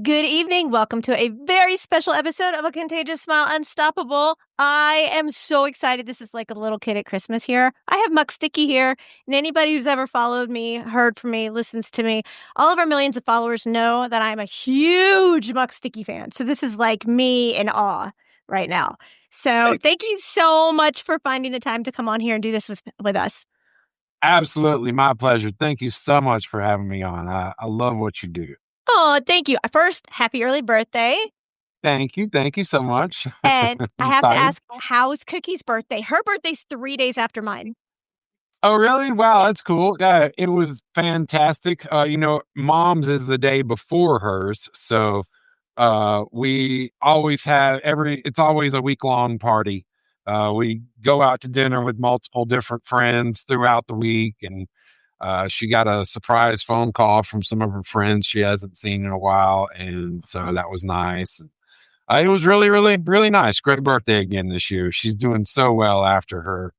Good evening. Welcome to a very special episode of A Contagious Smile Unstoppable. I am so excited. This is like a little kid at Christmas here. I have Muck Sticky here, and anybody who's ever followed me, heard from me, listens to me, all of our millions of followers know that I'm a huge Muck Sticky fan. So this is like me in awe right now. So Hey, thank you so much for finding the time to come on here and do this with us. absolutely, my pleasure. Thank you so much for having me on. I love what you do. Oh, thank you. First, happy early birthday. Thank you so much. And I I'm have to excited. ask, how's Cookie's birthday? Her birthday's 3 days after mine. Oh, really? Wow, that's cool. It was fantastic. Mom's is the day before hers, so we always have it's always a week-long party. We go out to dinner with multiple different friends throughout the week, and she got a surprise phone call from some of her friends she hasn't seen in a while, and so that was nice. It was really, really, really nice. Great birthday again this year. She's doing so well after her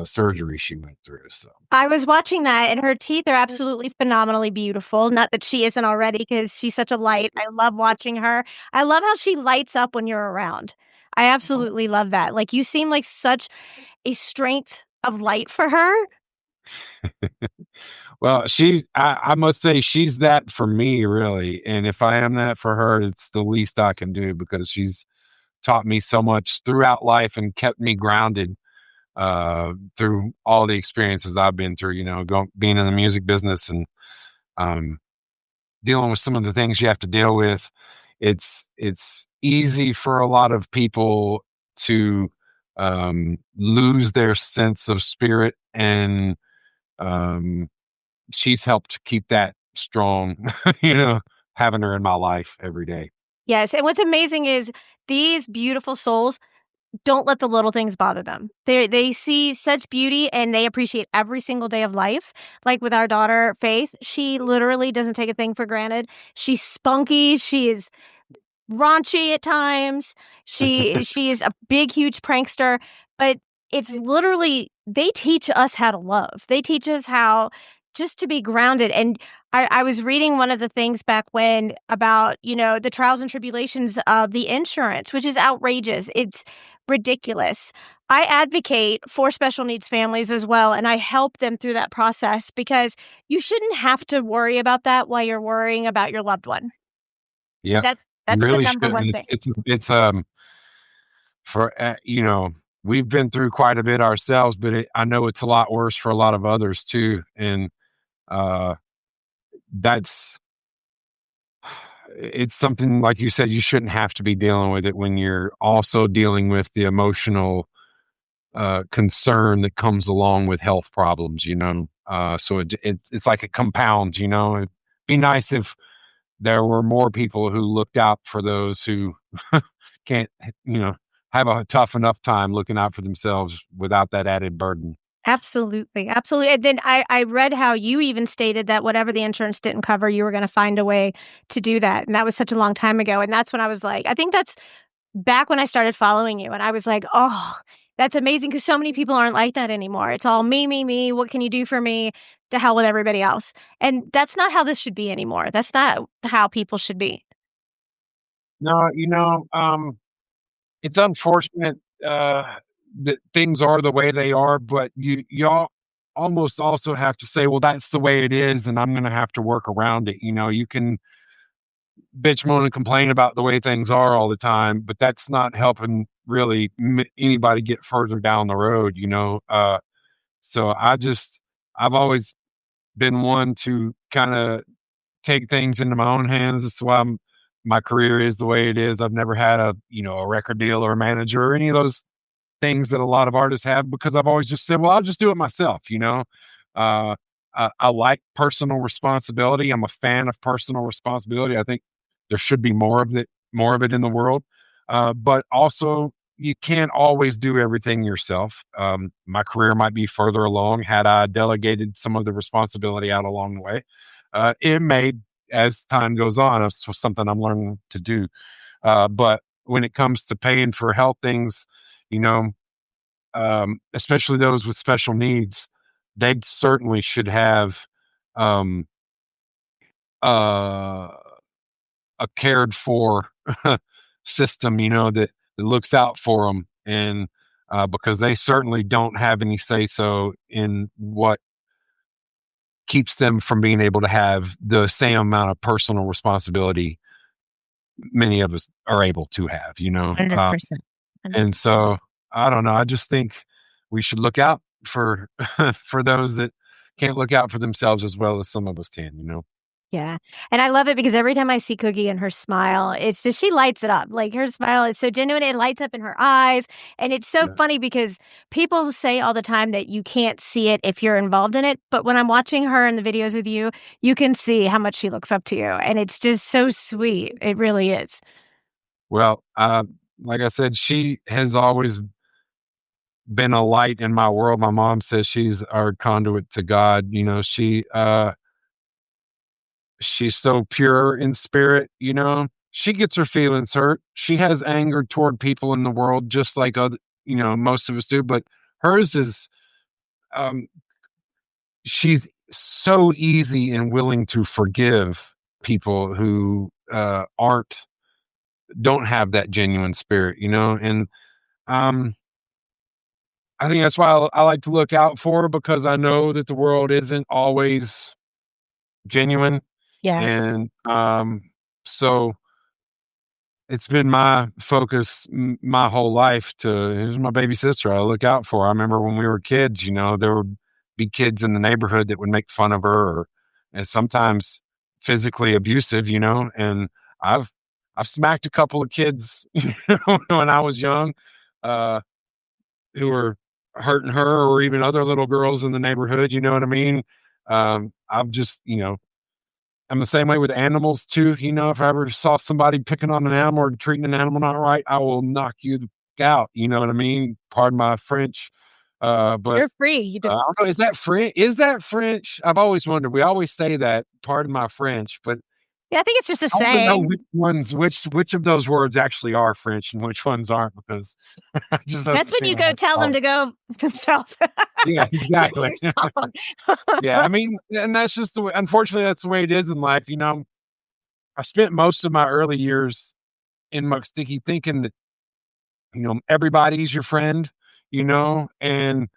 surgery she went through. So I was watching that, and her teeth are absolutely phenomenally beautiful. Not that she isn't already, because she's such a light. I love watching her. I love how she lights up when you're around. I absolutely love that. Like, you seem like such a strength of light for her. well, I must say she's that for me, really. And if I am that for her, it's the least I can do because she's taught me so much throughout life and kept me grounded through all the experiences I've been through, being in the music business and um, dealing with some of the things you have to deal with. It's easy for a lot of people to lose their sense of spirit, and um, she's helped keep that strong. Having her in my life every day. Yes, and what's amazing is these beautiful souls don't let the little things bother them. They see such beauty and they appreciate every single day of life. Like with our daughter Faith, she literally doesn't take a thing for granted. She's spunky, she is raunchy at times. She is a big huge prankster, but it's literally they teach us how to love. They teach us how just to be grounded. And I was reading one of the things back when about, the trials and tribulations of the insurance, which is outrageous. It's ridiculous. I advocate for special needs families as well, and I help them through that process because you shouldn't have to worry about that while you're worrying about your loved one. Yeah, That you that's the really number should. one And thing. it's for we've been through quite a bit ourselves, but I know it's a lot worse for a lot of others too. And uh, that's it's something like you said, you shouldn't have to be dealing with it when you're also dealing with the emotional concern that comes along with health problems. So it's like it compounds. It'd be nice if there were more people who looked out for those who can't, you know, have a tough enough time looking out for themselves without that added burden. Absolutely, absolutely, and then I read how you even stated that whatever the insurance didn't cover, you were gonna find a way to do that, and that was such a long time ago, and that's when I was like I think that's back when I started following you, and I was like, "Oh, that's amazing," because so many people aren't like that anymore. It's all me, me, me, what can you do for me? To hell with everybody else, and that's not how this should be anymore. That's not how people should be. No, it's unfortunate that things are the way they are, but y'all almost also have to say, well, that's the way it is, and I'm going to have to work around it. You can bitch, moan, and complain about the way things are all the time, but that's not helping really anybody get further down the road. So I've always been one to kind of take things into my own hands. That's why my career is the way it is. I've never had a record deal or a manager or any of those things that a lot of artists have because I've always just said, well, I'll just do it myself. Uh, I like personal responsibility. I'm a fan of personal responsibility. I think there should be more of it in the world. But also, you can't always do everything yourself. My career might be further along had I delegated some of the responsibility out along the way. It may, as time goes on, it's something I'm learning to do. But when it comes to paying for health things, you know, especially those with special needs, they certainly should have um, uh, a cared for system, you know, that looks out for them. And because they certainly don't have any say so in what keeps them from being able to have the same amount of personal responsibility many of us are able to have, you know. 100%. And 100%. so I don't know. I just think we should look out for for those that can't look out for themselves as well as some of us can, you know. Yeah, and I love it because every time I see Cookie and her smile, it's just she lights it up. Like, her smile is so genuine, it lights up in her eyes, and it's so Yeah. funny because people say all the time that you can't see it if you're involved in it, but when I'm watching her in the videos with you, you can see how much she looks up to you, and it's just so sweet. It really is. Well, like I said, she has always been a light in my world. My mom says she's our conduit to God. You know, she's so pure in spirit, you know. She gets her feelings hurt. She has anger toward people in the world just like other, you know, most of us do, but hers is um she's so easy and willing to forgive people who aren't don't have that genuine spirit, you know. And um I think that's why I like to look out for her because I know that the world isn't always genuine. Yeah. And so it's been my focus my whole life to here's my baby sister I look out for. I remember when we were kids, you know, there would be kids in the neighborhood that would make fun of her or and sometimes physically abusive, you know, and I've I've smacked a couple of kids you know, when I was young, uh, who were hurting her or even other little girls in the neighborhood, you know what I mean? I've just, you know, I'm the same way with animals too. You know, if I ever saw somebody picking on an animal or treating an animal not right, I will knock you the f out. You know what I mean? Pardon my French. But You're free. You do. I don't know. Is that French? Is that French? I've always wondered. We always say that. Pardon my French, but Yeah, I think it's just a I want to know saying. which of those words actually are French and which ones aren't because it just That's doesn't when seem you go right. tell them Oh, to go themselves. yeah, Get exactly. yourself. Yeah, I mean, and that's just the way. Unfortunately, that's the way it is in life. You know, I spent most of my early years in Muck Sticky thinking that, you know, everybody's your friend, you know, and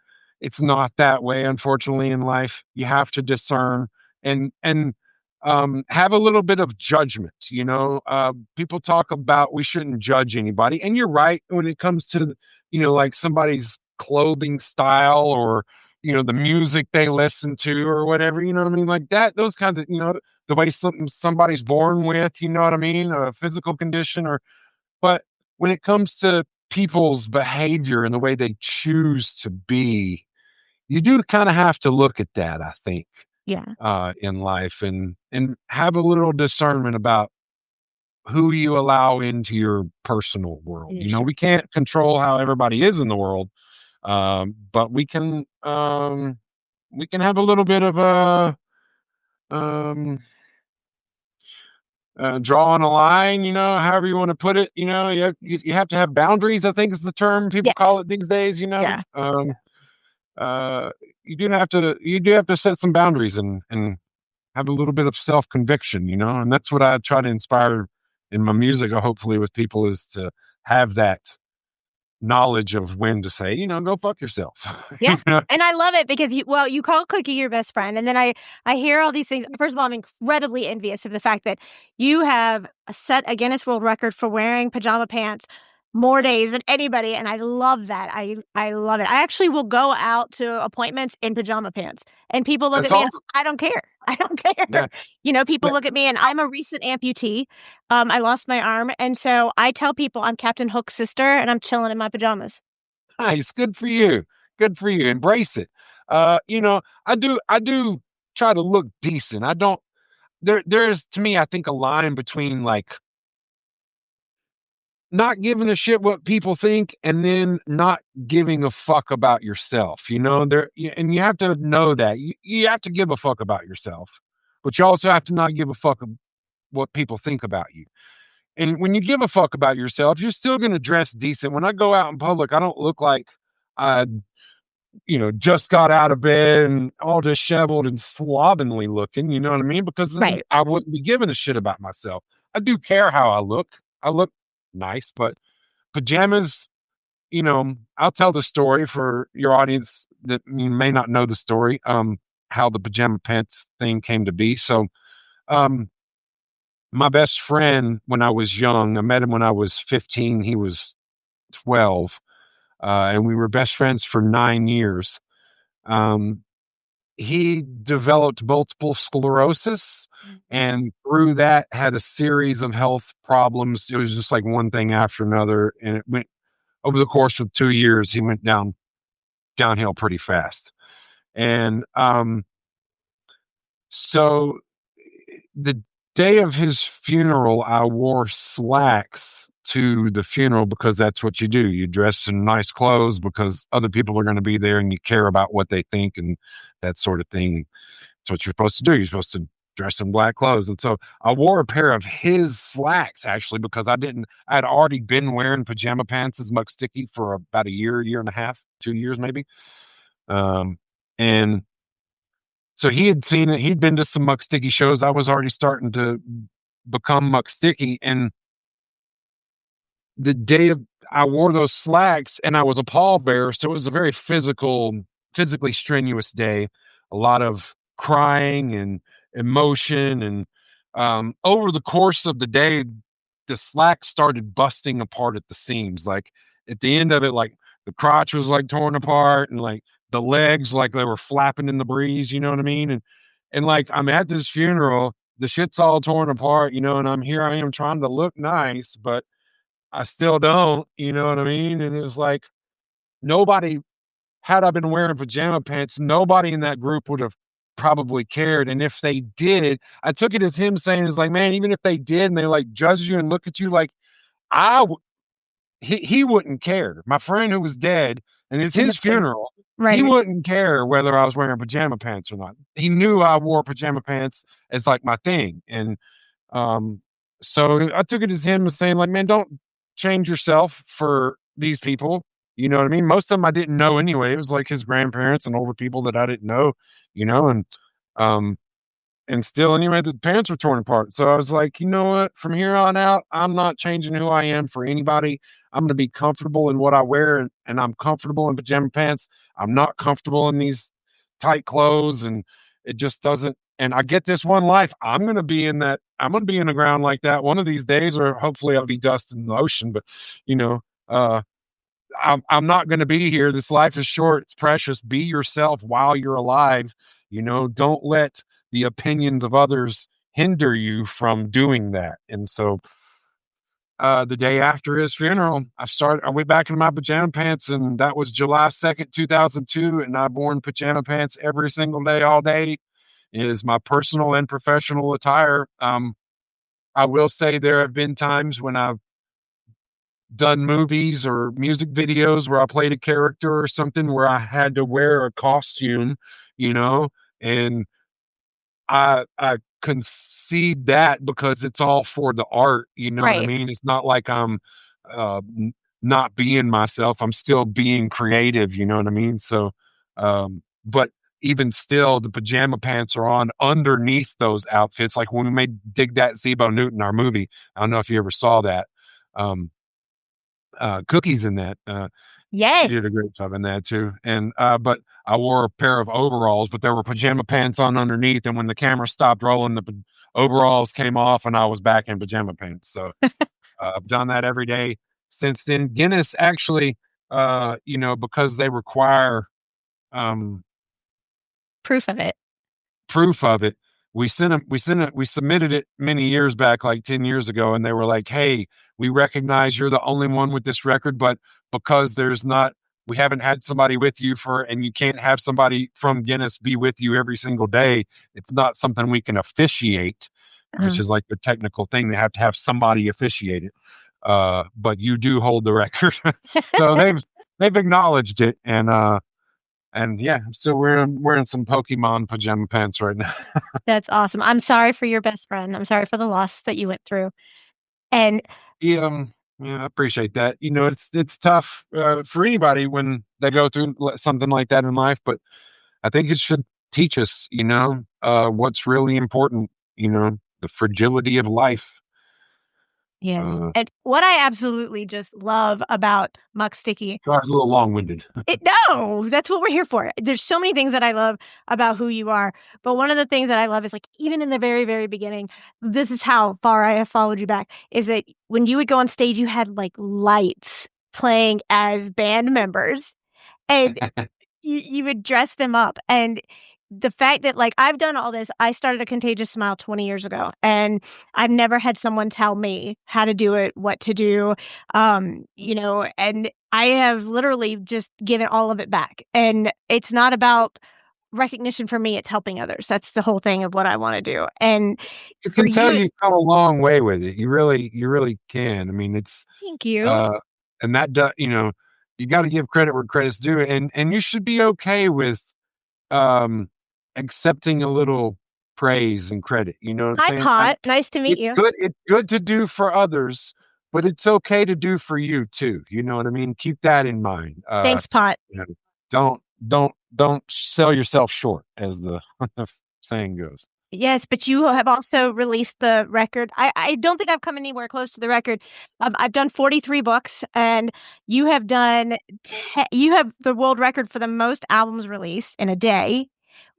it's not that way, unfortunately, in life. You have to discern and have a little bit of judgment, you know. People talk about we shouldn't judge anybody, and you're right when it comes to, you know, like somebody's clothing style or, you know, the music they listen to or whatever, you know what I mean? Like that, those kinds of, you know, the way somebody's born with, you know what I mean, a physical condition or but when it comes to people's behavior and the way they choose to be, you do kind of have to look at that, I think, Yeah. in life and have a little discernment about who you allow into your personal world. Yeah, You know, sure. we can't control how everybody is in the world, but we can have a little bit of a um, drawing a line, you know, however you want to put it, you know, you have to have boundaries, I think is the term people call Yes. it these days, you know. Yeah. Uh, you do have to set some boundaries and have a little bit of self conviction, you know, and that's what I try to inspire in my music, hopefully with people is to have that knowledge of when to say, you know, go fuck yourself. Yeah, You know? and I love it because you call Cookie your best friend, and then I hear all these things. First of all, I'm incredibly envious of the fact that you have set a Guinness World Record for wearing pajama pants more days than anybody, and I love that. I love it. I actually will go out to appointments in pajama pants, and people look That's at me, and awesome. I don't care. I don't care. Yeah. You know, people Yeah. look at me, and I'm a recent amputee. I lost my arm, and so I tell people I'm Captain Hook's sister, and I'm chilling in my pajamas. Nice. Good for you. Good for you. Embrace it. You know, I do try to look decent. I don't there's to me, I think a line between like not giving a shit what people think and then not giving a fuck about yourself. You know, and you have to know that. You have to give a fuck about yourself, but you also have to not give a fuck what people think about you. And when you give a fuck about yourself, you're still going to dress decent. When I go out in public, I don't look like I you know, just got out of bed and all disheveled and slovenly looking, you know what I mean? Because then Right. I wouldn't be giving a shit about myself. I do care how I look. I look nice, but pajamas, I'll tell the story for your audience that may not know the story, how the pajama pants thing came to be. So, um, my best friend when I was young, I met him when I was 15, he was 12, and we were best friends for 9 years. Um, he developed multiple sclerosis and through that had a series of health problems. It was just like one thing after another. And it went over the course of 2 years, he went downhill pretty fast. And so the day of his funeral, I wore slacks to the funeral because that's what you do. You dress in nice clothes because other people are going to be there and you care about what they think and that sort of thing. That's what you're supposed to do. You're supposed to dress in black clothes. And so I wore a pair of his slacks actually because I'd already been wearing pajama pants as Muck Sticky for about a year and a half, 2 years maybe. Um, and so he had seen it. He'd been to some Muck Sticky shows. I was already starting to become Muck Sticky. And the day of, I wore those slacks and I was a pallbearer. So it was a very physically strenuous day. A lot of crying and emotion. And over the course of the day, the slack started busting apart at the seams. Like at the end of it, like the crotch was like torn apart and like the legs like they were flapping in the breeze, you know what I mean? And like I'm at this funeral, the shit's all torn apart, and I am trying to look nice, but I still don't, you know what I mean? And it was like nobody, had I been wearing pajama pants, nobody in that group would have probably cared. And if they did, I took it as him saying, "Is like, man, even if they did and they like judge you and look at you like I w- he wouldn't care." My friend who was dead, and it's his Nothing. funeral, he Right. wouldn't care whether I was wearing pajama pants or not. He knew I wore pajama pants as like my thing. And um, so I took it as him saying, like, man, don't change yourself for these people. You know what I mean? Most of them I didn't know anyway. It was like his grandparents and older people that I didn't know, um, and still anyway, the pants were torn apart. So I was like, you know what? From here on out, I'm not changing who I am for anybody. I'm going to be comfortable in what I wear, and I'm comfortable in pajama pants. I'm not comfortable in these tight clothes, and it just doesn't. And I get this one life. I'm going to be in that. I'm going to be in the ground like that one of these days, or hopefully I'll be dust in the ocean. But you know, uh, I'm not going to be here. This life is short. It's precious. Be yourself while you're alive. Don't let the opinions of others hinder you from doing that. And so, the day after his funeral, I went back in my pajama pants, and that was July 2nd, 2002. And I've worn pajama pants every single day, all day. It is my personal and professional attire. I will say there have been times when I've done movies or music videos where I played a character or something where I had to wear a costume, you know, and I concede that because it's all for the art, you know what I Right. mean? It's not like I'm not being myself. I'm still being creative, you know what I mean? So but even still the pajama pants are on underneath those outfits. Like when we made Dig That Zebo Newton, our movie. I don't know if you ever saw that. Um Cookies in that. She Yay. did a great job in that too. And but I wore a pair of overalls, but there were pajama pants on underneath. And when the camera stopped rolling, overalls came off, and I was back in pajama pants. So I've done that every day since then. Guinness actually, because they require um, Proof of it. proof of it. We submitted it many years back, like 10 years ago, and they were like, "Hey, we recognize you're the only one with this record, but because we haven't had somebody with you and you can't have somebody from Guinness be with you every single day. It's not something we can officiate," which Uh, is like the technical thing. They have to have somebody officiate it. But you do hold the record. So they've acknowledged it, and yeah, I'm still wearing some Pokemon pajama pants right now. that's awesome. I'm sorry for your best friend. I'm sorry for the loss that you went through. And Yeah, yeah, I appreciate that. It's tough for anybody when they go through something like that in life, but I think it should teach us, what's really important. The fragility of life. Yes. Uh, And what I absolutely just love about Muck Sticky I was a little long-winded. it no, that's what we're here for. There's so many things that I love about who you are, but one of the things that I love is, like, even in the very, very beginning, this is how far I have followed you back, is that when you would go on stage, you had, like, lights playing as band members, and you would dress them up, and the fact that, like, I've done all this I started a Contagious Smile 20 years ago, and I've never had someone tell me how to do it, what to do, and I have literally just given all of it back, and it's not about recognition for me, it's helping others. That's the whole thing of what I wanna do, and You for can tell you you've come a long way with it. You really can. I mean, it's, thank you. uh, and that do you know, you gotta give credit where credit's due, and you should be okay with, um, accepting a little praise and credit, you know what I'm Hi, saying? Pot. Nice to meet you. It's good to do for others, but it's okay to do for you too, you know what I mean? Keep that in mind. Thanks, Pot. You know, don't sell yourself short, as the saying goes. Yes, but you have also released the record. I don't think I've come anywhere close to the record. I've done 43 books, and you have done you have the world record for the most albums released in a day,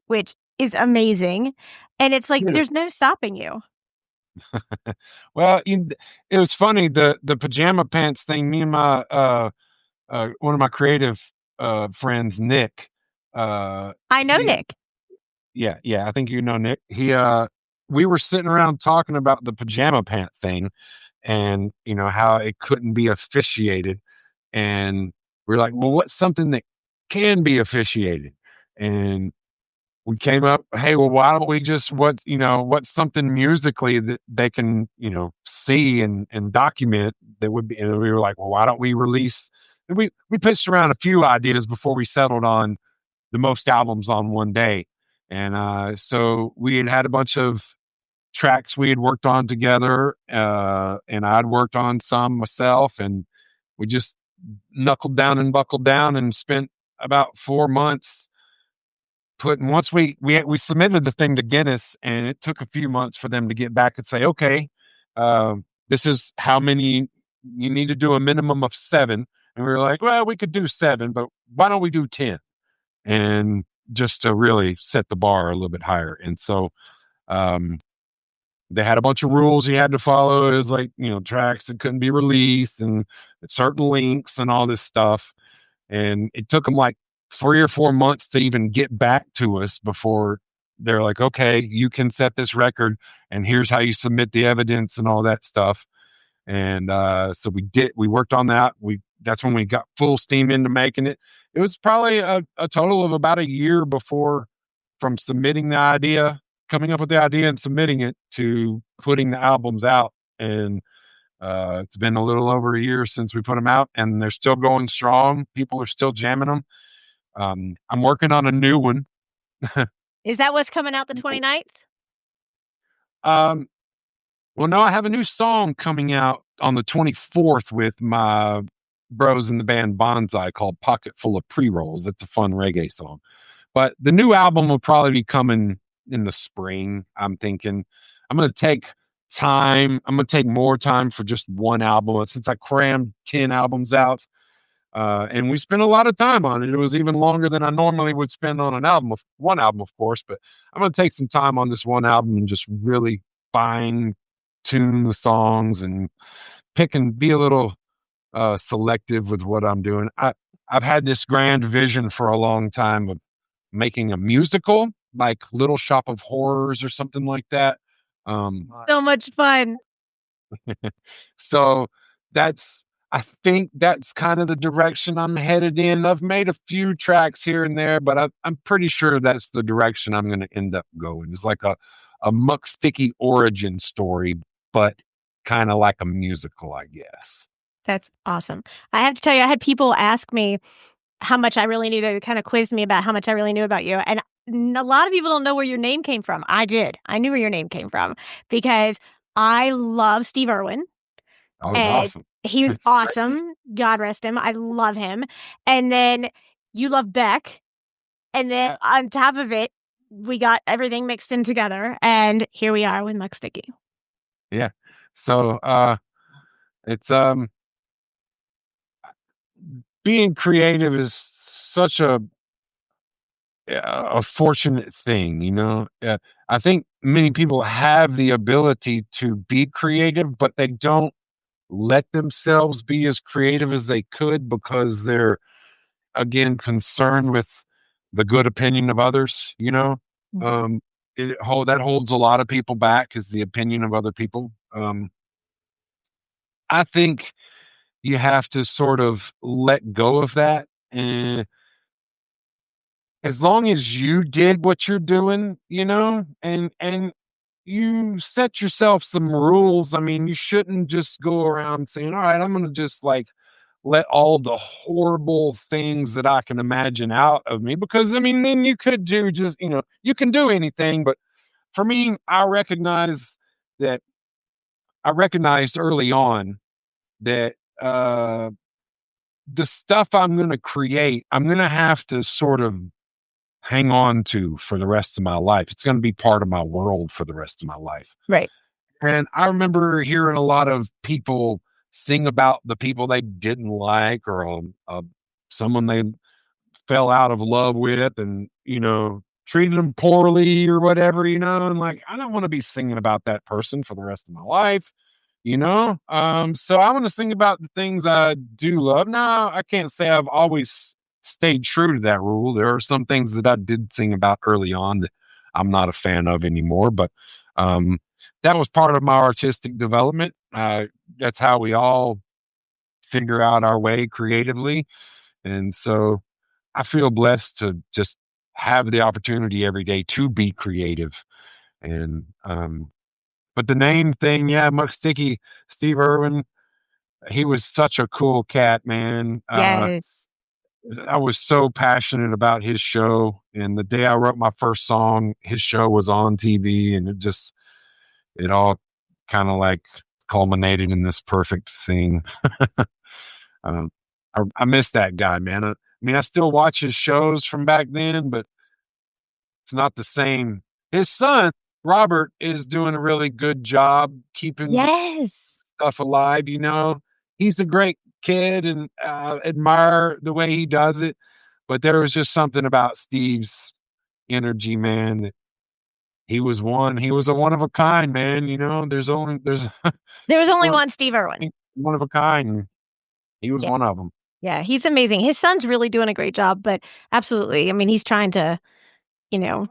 which is amazing. And it's like there's no stopping you. Well, it was funny, the pajama pants thing, me and my, one of my creative, friends, Nick, I know he Nick. yeah, yeah, I think you know Nick. We were sitting around talking about the pajama pant thing and, how it couldn't be officiated, and we're like, "Well, what's something that can be officiated?" And we came up, "Hey, well, why don't we just what's something musically that they can, see and document that would be," and we were like, "Well, why don't we release," and we pitched around a few ideas before we settled on the most albums on one day. And so we had a bunch of tracks we had worked on together, and I'd worked on some myself, and we just knuckled down and buckled down and spent about 4 months putting once we submitted the thing to Guinness, and it took a few months for them to get back and say, okay, this is how many you need to do, a minimum of seven. And we were like, well, we could do seven, but why don't we do 10? And just to really set the bar a little bit higher. And so um, they had a bunch of rules you had to follow. It was like, tracks that couldn't be released and certain links and all this stuff. And it took them like 3 or 4 months to even get back to us before they're like, okay, you can set this record and here's how you submit the evidence and all that stuff. And so we worked on that. That's when we got full steam into making it. It was probably a total of about a year before, from submitting the idea, coming up with the idea and submitting it, to putting the albums out. And it's been a little over a year since we put them out, and they're still going strong. People are still jamming them. I'm working on a new one. Is that what's coming out the 29th? um, well, no, I have a new song coming out on the 24th with my bros in the band Bonsai, called Pocket Full of Pre-Rolls. It's a fun reggae song. But the new album will probably be coming in the spring, I'm thinking. I'm going to take time. I'm going to take more time for just one album. Since I crammed 10 albums out, and we spent a lot of time on it. It was even longer than I normally would spend on one album, of course. But I'm going to take some time on this one album and just really fine tune the songs and pick and be a little selective with what I'm doing. I've had this grand vision for a long time of making a musical, like Little Shop of Horrors or something like that. Um, So much fun. so I think that's kind of the direction I'm headed in. I've made a few tracks here and there, but I'm pretty sure that's the direction I'm going to end up going. It's like a Muck Sticky origin story, but kind of like a musical, I guess. That's awesome. I have to tell you, I had people ask me how much I really knew. They kind of quizzed me about how much I really knew about you. And a lot of people don't know where your name came from. I did. I knew where your name came from because I love Steve Irwin, That was and awesome. he was It's great. awesome. God rest him. I love him. And then you love Beck. And then on top of it, we got everything mixed in together. And here we are with Muck Sticky. Yeah. So It's being creative is such a fortunate thing, you know. I think many people have the ability to be creative, but they don't let themselves be as creative as they could because they're again concerned with the good opinion of others. You know, Mhm. um, that holds a lot of people back is the opinion of other people. I think you have to sort of let go of that. And as long as you did what you're doing, you know, and you set yourself some rules. I mean, you shouldn't just go around saying, "All right, I'm going to just like let all the horrible things that I can imagine out of me." Because I mean, then you could do just, you know, you can do anything. But for me, that I recognized early on that the stuff I'm going to create, I'm going to have to sort of hang on to for the rest of my life. It's going to be part of my world for the rest of my life. Right. And I remember hearing a lot of people sing about the people they didn't like or someone they fell out of love with and, you know, treated them poorly or whatever, you know, and like, I don't want to be singing about that person for the rest of my life, you know? So I want to sing about the things I do love. Now, I can't say I've always stayed true to that rule. There are some things that I did sing about early on that I'm not a fan of anymore, but um, that was part of my artistic development. That's how we all figure out our way creatively. And so I feel blessed to just have the opportunity every day to be creative. And but the name thing, yeah, Muck Sticky, Steve Irwin, he was such a cool cat, man. Yes. I was so passionate about his show. And the day I wrote my first song, his show was on TV, and it all kind of like culminated in this perfect thing. Um, I miss that guy, man. I mean, I still watch his shows from back then, but it's not the same. His son, Robert, is doing a really good job keeping Yes. stuff alive, you know? He's a great kid and admire the way he does it. But there was just something about Steve's energy, man, that he was a one of a kind, man. You know, there's There was only one one Steve Irwin. one of a kind. And he was Yeah. one of them. Yeah. He's amazing. His son's really doing a great job, but absolutely. I mean, he's trying to, you know,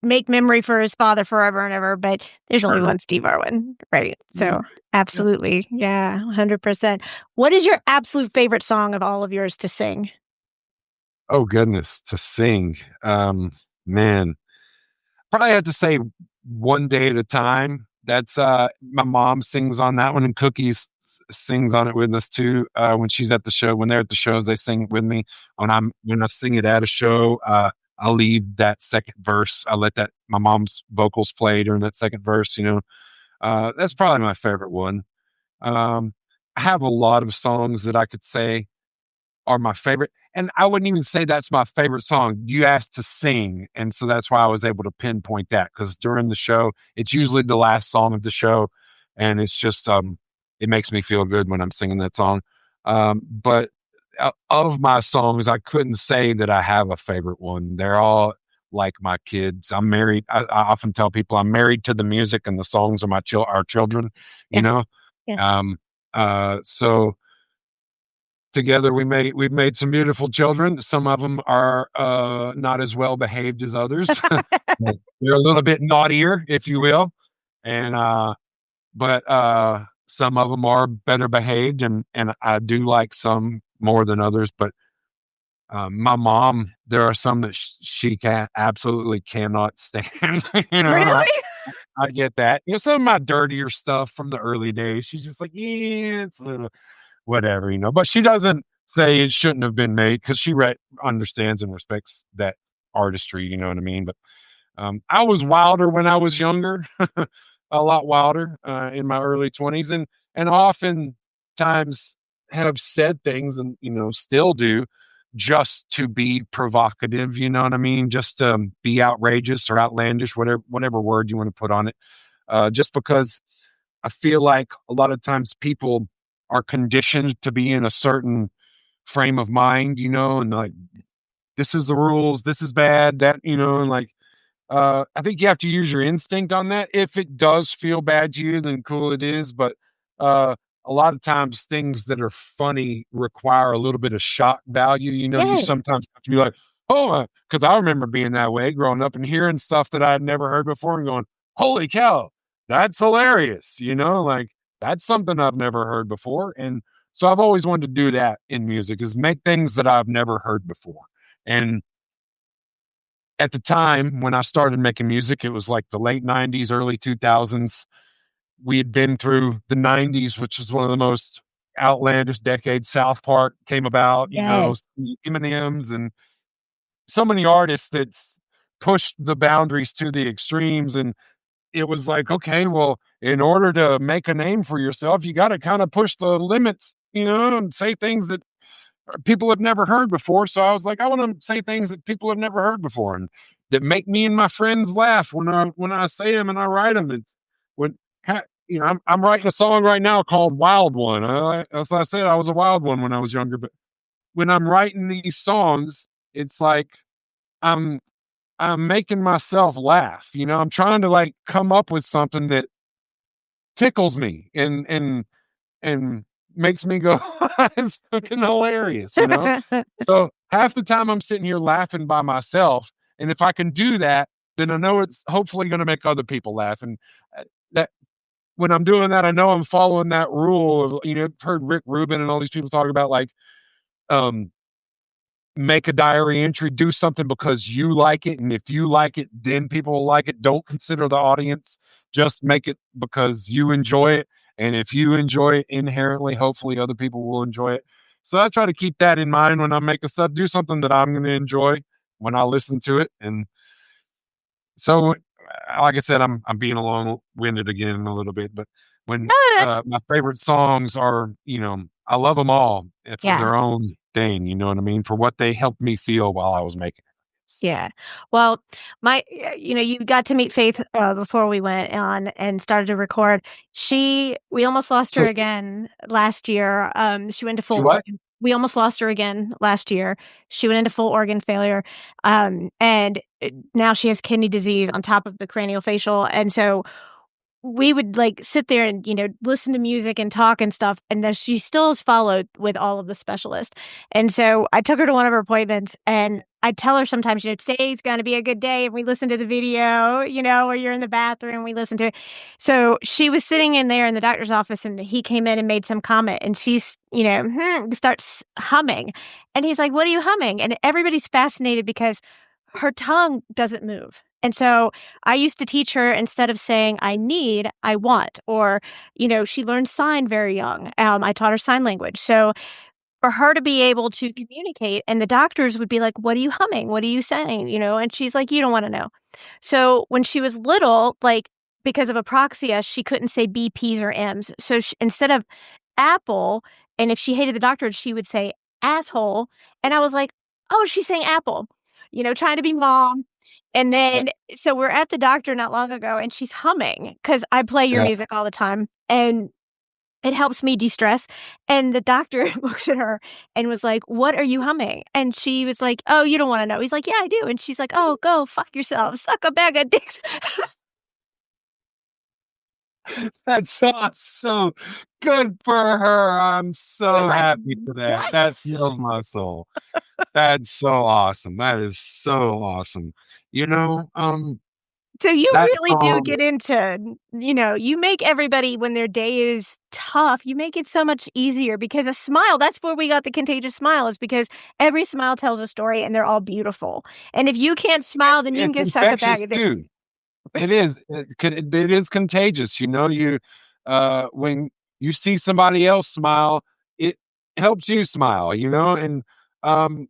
make memory for his father forever and ever, but there's only Sure. one Steve Irwin. Right. Yeah. So Yeah. absolutely. Yeah. 100%. What is your absolute favorite song of all of yours to sing? Oh goodness, to sing. Man, probably have to say One Day at a Time. That's my mom sings on that one, and Cookies sings on it with us too. When she's at the show, when they're at the shows, they sing it with me. When I sing it at a show, I'll leave that second verse. I let that my mom's vocals play during that second verse. You know, that's probably my favorite one. Um, I have a lot of songs that I could say are my favorite. And I wouldn't even say that's my favorite song. You asked to sing, and so that's why I was able to pinpoint that because during the show, it's usually the last song of the show, and it's just it makes me feel good when I'm singing that song. But of my songs, I couldn't say that I have a favorite one. They're all like my kids. I'm married. I often tell people I'm married to the music, and the songs are our children. You Yeah. know, Yeah. um, so together we've made some beautiful children. Some of them are not as well behaved as others. They're a little bit naughtier, if you will, and but some of them are better behaved, and I do like some more than others. But my mom, there are some that she can absolutely cannot stand. You know, Really? I get that. You know, some of my dirtier stuff from the early days. She's just like, yeah, it's a little whatever, you know. But she doesn't say it shouldn't have been made because understands and respects that artistry. You know what I mean? But I was wilder when I was younger, a lot wilder in my early 20s, and oftentimes have said things, and you know, still do, just to be provocative. You know what I mean? Just to be outrageous or outlandish, whatever word you want to put on it. Just because I feel like a lot of times people are conditioned to be in a certain frame of mind, and like, this is the rules, this is bad, that, and like, I think you have to use your instinct on that. If it does feel bad to you, then cool it is. But uh, a lot of times, things that are funny require a little bit of shock value. You Yeah. sometimes have to be like, oh, because I remember being that way growing up and hearing stuff that I had never heard before and going, holy cow, that's hilarious. Like, that's something I've never heard before. And so I've always wanted to do that in music, is make things that I've never heard before. And at the time when I started making music, it was like the late 90s, early 2000s. We had been through the 90s, which was one of the most outlandish decades. South Park came about, Yes. M&M's and so many artists that pushed the boundaries to the extremes. And it was like, okay, well, in order to make a name for yourself, you got to kind of push the limits, and say things that people have never heard before. So I was like, I want to say things that people have never heard before and that make me and my friends laugh when I say them and I write them. And when I'm writing a song right now called "Wild One." As I said, I was a wild one when I was younger. But when I'm writing these songs, it's like I'm I'm making myself laugh. I'm trying to like come up with something that tickles me and makes me go, it's fucking hilarious. So half the time I'm sitting here laughing by myself. And if I can do that, then I know it's hopefully going to make other people laugh. And that when I'm doing that, I know I'm following that rule of, I've heard Rick Rubin and all these people talk about like, um, make a diary entry, do something because you like it. And if you like it, then people will like it. Don't consider the audience. Just make it because you enjoy it. And if you enjoy it inherently, hopefully other people will enjoy it. So I try to keep that in mind when I'm making stuff. Do something that I'm going to enjoy when I listen to it. And so, like I said, I'm being a long winded again a little bit, but when Oh, that's my favorite songs are, I love them all for yeah. their own thing. You know what I mean? For what they helped me feel while I was making it. Yeah. Well, you got to meet Faith before we went on and started to record. We almost lost her So again last year. She went to she full what? organ. We almost lost her again last year. She went into full organ failure. And now she has kidney disease on top of the craniofacial. And so we would like sit there and listen to music and talk and stuff, and then she still is followed with all of the specialists. And so I took her to one of her appointments, and I tell her sometimes, today's going to be a good day, and we listen to the video, where you're in the bathroom, we listen to it. So she was sitting in there in the doctor's office, and he came in and made some comment, and she's starts humming, and he's like, what are you humming? And everybody's fascinated because her tongue doesn't move. And so I used to teach her, instead of saying I need, I want, or, she learned sign very young. I taught her sign language. So for her to be able to communicate, and the doctors would be like, what are you humming? What are you saying? And she's like, you don't want to know. So when she was little, like, because of apraxia, she couldn't say B, P's, or M's. So instead of apple, and if she hated the doctor, she would say asshole. And I was like, oh, she's saying apple, trying to be mom. And Yeah, then, so we're at the doctor not long ago, and she's humming because I play your yeah. music all the time. And it helps me de-stress. And the doctor looks at her and was like, what are you humming? And she was like, oh, you don't want to know. He's like, yeah, I do. And she's like, oh, go fuck yourself. Suck a bag of dicks. That's awesome. Good for her. I'm I was so like, happy for that. what? That fills my soul. That's so awesome. That is so awesome. You know, um, So you that really do song, get into, you make everybody, when their day is tough, you make it so much easier, because a smile, that's where we got the contagious smile, is because every smile tells a story and they're all beautiful. And if you can't smile, then you can it's go suck a bag infectious of dick. too. It is. It is contagious. When you see somebody else smile, it helps you smile. And um,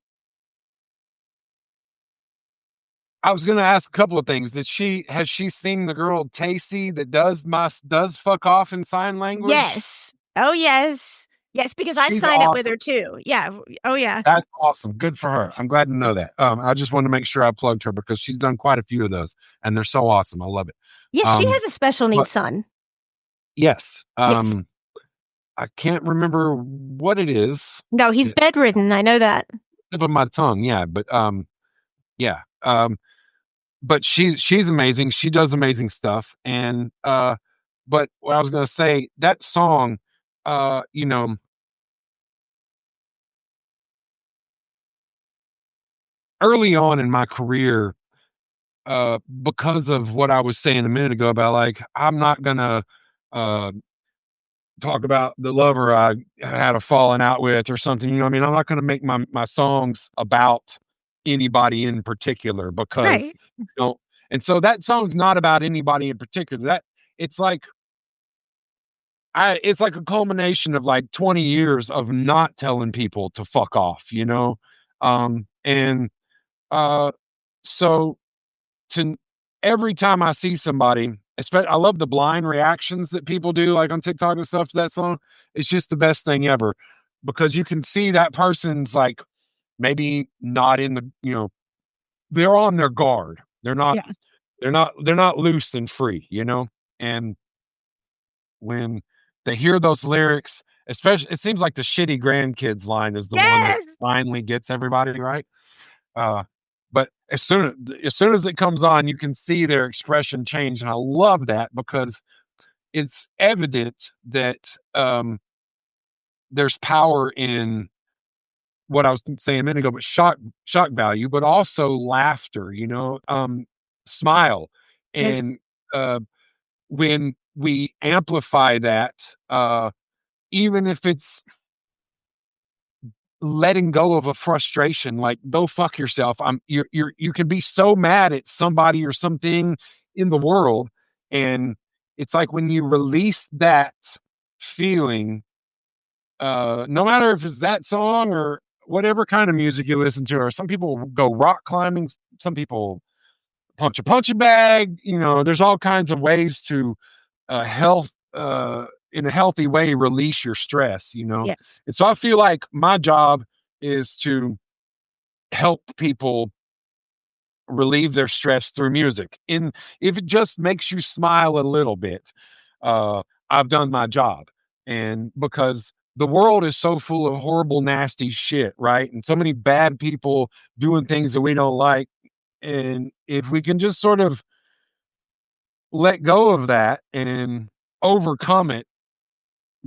I was going to ask a couple of things. Has she seen the girl Tacy that does fuck off in sign language? Yes. Oh, yes. Yes, because I've She's signed up with her awesome. too. Yeah. Oh, yeah. That's awesome. Good for her. I'm glad to know that. I just wanted to make sure I plugged her because she's done quite a few of those, and they're so awesome. I love it. Yeah, she Um, has a special but needs son. Yes. Yes. I can't remember what it is. No, he's It bedridden, I know that. tip of my tongue, yeah, but, yeah, but she's amazing, she does amazing stuff, and, but what I was gonna say, that song, you know, early on in my career, because of what I was saying a minute ago about, like, I'm not gonna, uh talk about the lover I had a falling out with or something, you know what I mean? I'm not gonna make my songs about anybody in particular because, Right. you know, and so that song's not about anybody in particular. That it's like it's like a culmination of like 20 years of not telling people to fuck off, you know? And uh so to every time I see somebody, I love the blind reactions that people do, like on TikTok and stuff to that song. It's just the best thing ever because you can see that person's like maybe not in the, you know, they're on their guard. Yeah. They're not loose and free, you know? And when they hear those lyrics, especially it seems like the shitty grandkids line is the one that Yes! finally gets everybody right. Uh, but as soon as it comes on, you can see their expression change, and I love that because it's evident that, there's power in what I was saying a minute ago, but shock value, but also laughter, you know, smile, Yes. and, uh, when we amplify that, even if it's letting go of a frustration, like, "Go fuck yourself." You can be so mad at somebody or something in the world, and it's like when you release that feeling, no matter if it's that song or whatever kind of music you listen to, or some people go rock climbing, some people punch a punching bag, you know, there's all kinds of ways to, health in a healthy way, release your stress, you know? Yes. And so I feel like my job is to help people relieve their stress through music. And if it just makes you smile a little bit, I've done my job. And because the world is so full of horrible, nasty shit, right? And so many bad people doing things that we don't like. And if we can just sort of let go of that and overcome it,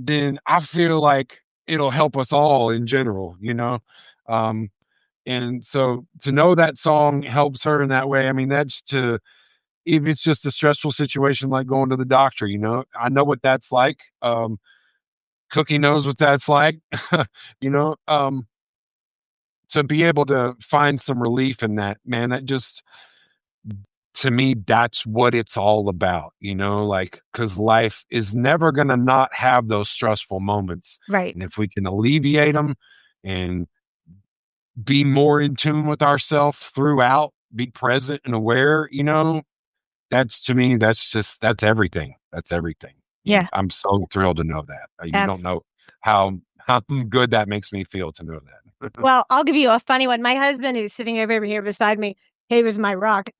then I feel like it'll help us all in general, you know? Um, and so to know that song helps her in that way, I mean, that's to if it's just a stressful situation like going to the doctor, you know, I know what that's like. Cookie knows what that's like, you know. To be able to find some relief in that, man, that just to me, that's what it's all about, you know, like because life is never gonna not have those stressful moments. Right. And if we can alleviate them and be more in tune with ourselves throughout, be present and aware, you know, that's to me, that's everything. That's everything. And Yeah. I'm so thrilled to know that. You don't Abs know how good that makes me feel to know that. Well, I'll give you a funny one. My husband, who's sitting over here beside me, he was my rock.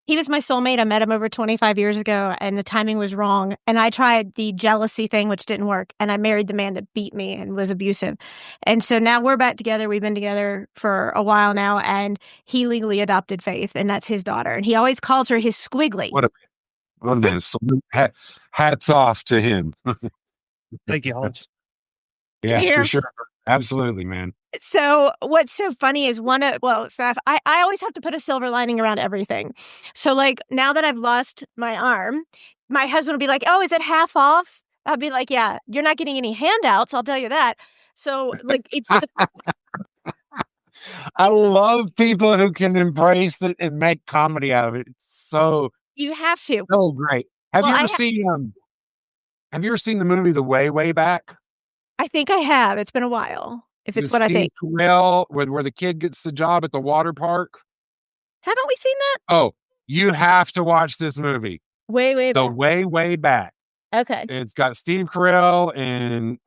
He was my soulmate. I met him over 25 years ago, and the timing was wrong. And I tried the jealousy thing, which didn't work. And I married the man that beat me and was abusive. And so now we're back together. We've been together for a while now, and he legally adopted Faith, and that's his daughter. And he always calls her his squiggly. What a what a man. Salute, hats off to him. Thank you, Hollis. Can you Yeah, hear for him? sure. Absolutely, man. So what's so funny is Steph, I always have to put a silver lining around everything. So like now that I've lost my arm, my husband will be like, "Oh, is it half off?" I'll be like, "Yeah, you're not getting any handouts, I'll tell you that." So like it's the I love people who can embrace it and make comedy out of it. It's so, you have to. so great. Have Well, you ever seen, have you ever seen the movie The Way Back? I think I have. It's been a while. If it's With what I Steve think. Carell, where the kid gets the job at the water park? Haven't we seen that? Oh, you have to watch this movie, Way, way The back. Way Back. Okay. It's got Steve Carell and,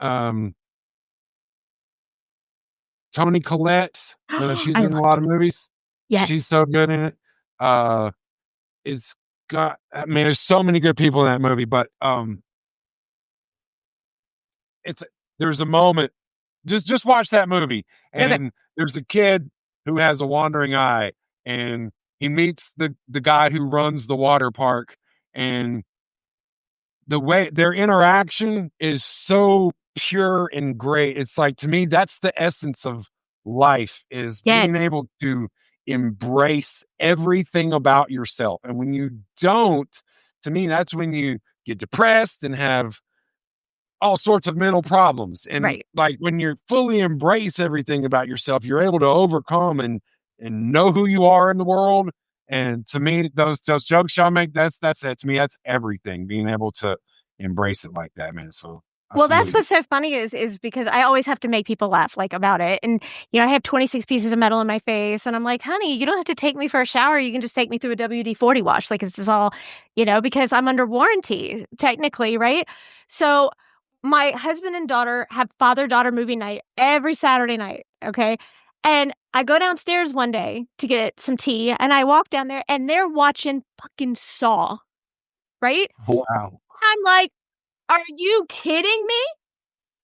Toni Collette. She's I in a love lot of Tony. movies. She's Yes. so good in it. Uh, it's got I mean, there's so many good people in that movie, but, it's there's a moment. Just watch that movie, Okay. and there's a kid who has a wandering eye, and he meets the guy who runs the water park, and the way their interaction is so pure and great. It's like, to me, that's the essence of life, is Yeah. being able to embrace everything about yourself. And when you don't, to me, that's when you get depressed and have all sorts of mental problems. And Right. like, when you fully embrace everything about yourself, you're able to overcome and know who you are in the world. And to me, those jokes y'all make, that's it. To me, that's everything. Being able to embrace it like that, man. So I Well, that's salute you. what's so funny is because I always have to make people laugh, like, about it, and, I have 26 pieces of metal in my face, and I'm like, "Honey, you don't have to take me for a shower, you can just take me through a WD-40 wash, like, this is all," because I'm under warranty, technically, right? So, my husband and daughter have father-daughter movie night every Saturday night, okay? And I go downstairs one day to get some tea, and I walk down there, and they're watching fucking Saw, right? Wow. I'm like, "Are you kidding me?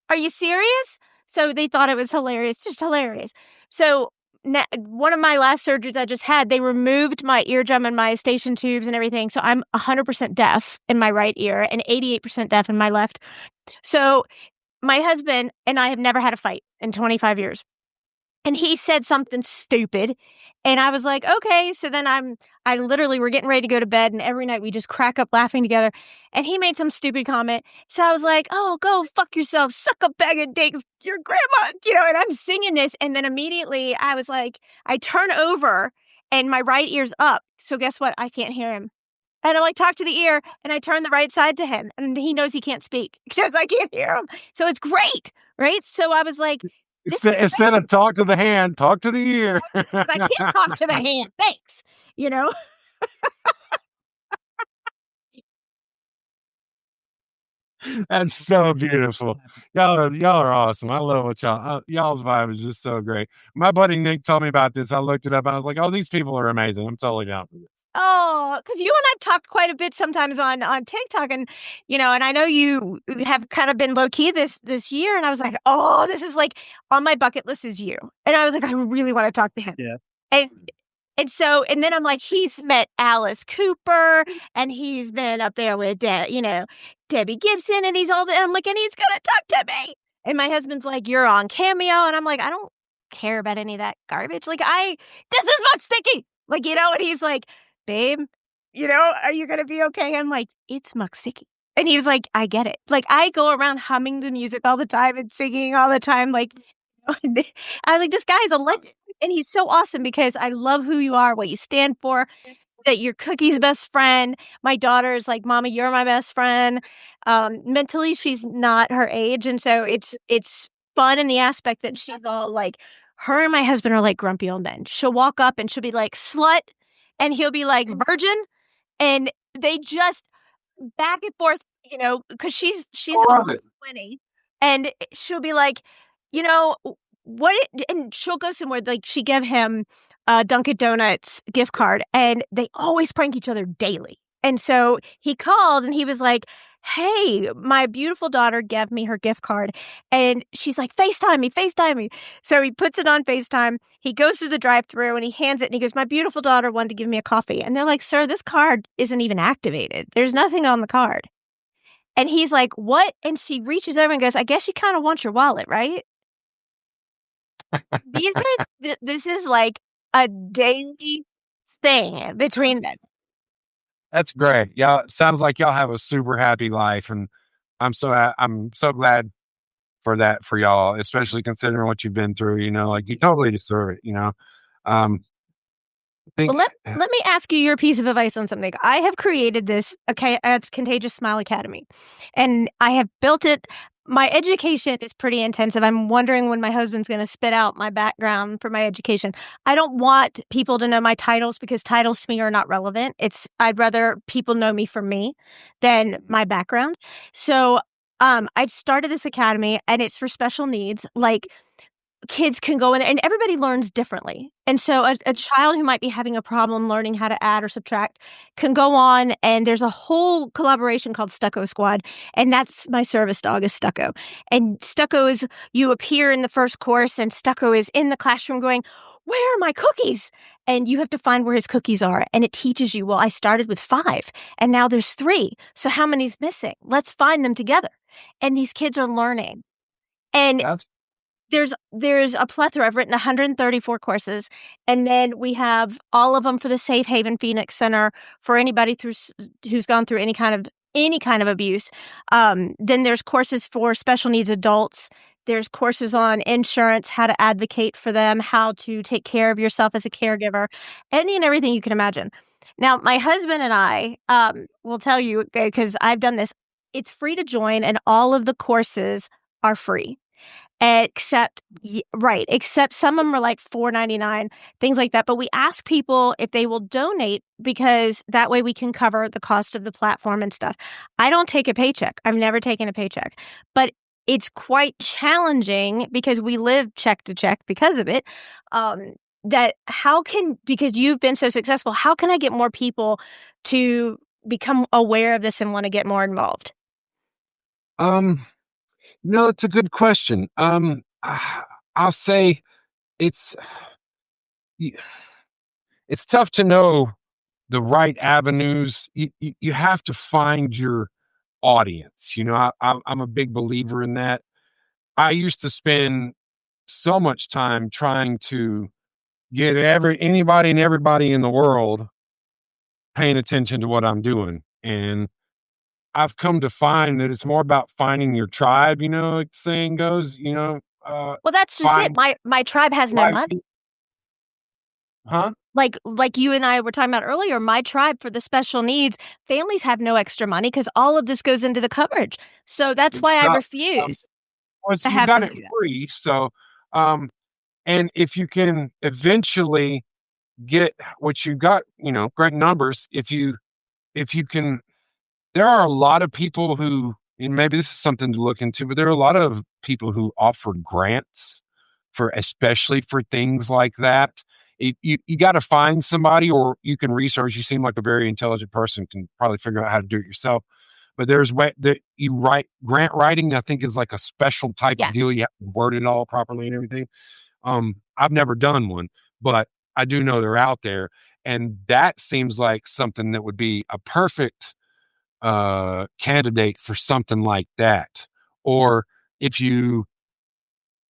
Are you serious?" So they thought it was hilarious, just hilarious. So one of my last surgeries I just had, they removed my eardrum and my station tubes and everything. So I'm 100% deaf in my right ear and 88% deaf in my left. So my husband and I have never had a fight in 25 years. And he said something stupid, and I was like, "Okay." So then I literally we're getting ready to go to bed, and every night we just crack up laughing together, and he made some stupid comment. So I was like, "Oh, go fuck yourself, suck a bag of dicks, your grandma," and I'm singing this, and then immediately I was like I turn over, and my right ear's up, so guess what? I can't hear him. And I'm like, "Talk to the ear," and I turn the right side to him, and he knows he can't speak because I can't hear him. So it's great, right? So I was like, "This is Instead of talk to the hand, talk to the ear. because I can't talk to the hand. Thanks." You know? That's so beautiful. Y'all are awesome. I love what y'all's vibe is just so great. My buddy Nick told me about this. I looked it up. I was like, "Oh, these people are amazing. I'm totally down for this." Oh, because you and I've talked quite a bit sometimes on TikTok, and and I know you have kind of been low key this year, and I was like, "Oh, this is like on my bucket list is you," and I was like, "I really want to talk to him." Yeah. And and then I'm like, he's met Alice Cooper, and he's been up there with Debbie Gibson, and he's all that. I'm like, and he's gonna talk to me. And my husband's like, "You're on Cameo," and I'm like, I don't care about any of that garbage. Like, this is Muck Sticky, and he's like, "Babe, are you gonna be okay?" I'm like, "It's Muck Sticky." And he's like, "I get it." Like, I go around humming the music all the time and singing all the time, like, I like, this guy is a legend. And he's so awesome because I love who you are, what you stand for, that you're Cookie's best friend. My daughter is like, "Mama, you're my best friend." Mentally, she's not her age, and so it's fun in the aspect that she's all like her and my husband are like grumpy old men. She'll walk up and she'll be like, "Slut," and he'll be like, "Virgin," and they just back and forth, because she's Love almost it. 20, and she'll be like, you know, what and she'll go somewhere, like, she give him a Dunkin' Donuts gift card, and they always prank each other daily, and so he called, and he was like, "Hey, my beautiful daughter gave me her gift card," and she's like, "FaceTime me, FaceTime me." So he puts it on FaceTime, he goes through the drive-through, and he hands it, and he goes, "My beautiful daughter wanted to give me a coffee," and they're like, "Sir, this card isn't even activated. There's nothing on the card." And he's like, "What?" And she reaches over and goes, "I guess you kinda want your wallet, right?" These are this is like a daily thing between them. That's great. Y'all sounds like y'all have a super happy life, and I'm so glad for that for y'all, especially considering what you've been through. Like, you totally deserve it. I Well, think let me ask you your piece of advice on something. I have created this Contagious Smile Academy, and I have built it. My education is pretty intensive. I'm wondering when my husband's going to spit out my background for my education. I don't want people to know my titles because titles to me are not relevant. I'd rather people know me for me than my background. So, I've started this academy, and it's for special needs, like kids can go in there and everybody learns differently. And so a child who might be having a problem learning how to add or subtract can go on, and there's a whole collaboration called Stucco Squad, and that's my service dog is Stucco. And Stucco is you appear in the first course and Stucco is in the classroom going, "Where are my cookies?" And you have to find where his cookies are, and it teaches you, "Well, I started with 5 and now there's 3. So how many's missing? Let's find them together." And these kids are learning. And That's there's a plethora. I've written 134 courses, and then we have all of them for the Safe Haven Phoenix Center for anybody who's gone through any kind of abuse. Then there's courses for special needs adults. There's courses on insurance, how to advocate for them, how to take care of yourself as a caregiver, any and everything you can imagine. Now, my husband and I will tell you, because I've done this, it's free to join, and all of the courses are free. Except some of them are like $4.99, things like that, but we ask people if they will donate because that way we can cover the cost of the platform and stuff. I don't take a paycheck. I've never taken a paycheck, but it's quite challenging because we live check to check because of it. Because you've been so successful, how can I get more people to become aware of this and want to get more involved? um no, it's a good question. I'll say it's y- it's tough to know the right avenues. You have to find your audience. I'm a big believer in that. I used to spend so much time trying to get anybody and everybody in the world paying attention to what I'm doing. And I've come to find that it's more about finding your tribe, like the saying goes, Well, that's just it. find My tribe has no tribe, money. huh? Like you and I were talking about earlier, my tribe for the special needs, families have no extra money because all of this goes into the coverage. So that's why It's I not, um, refuse well, to you have got them it do that. free. So, um, and if you can eventually get what you got, great numbers, if you can, there are a lot of people who, and maybe this is something to look into, but there are a lot of people who offer grants especially for things like that. You got to find somebody, or you can research. You seem like a very intelligent person, can probably figure out how to do it yourself. But there's way that you write grant writing, I think, is like a special type of Yeah. deal. You have to word it all properly and everything. I've never done one, but I do know they're out there. And that seems like something that would be a perfect candidate for something like that. Or if you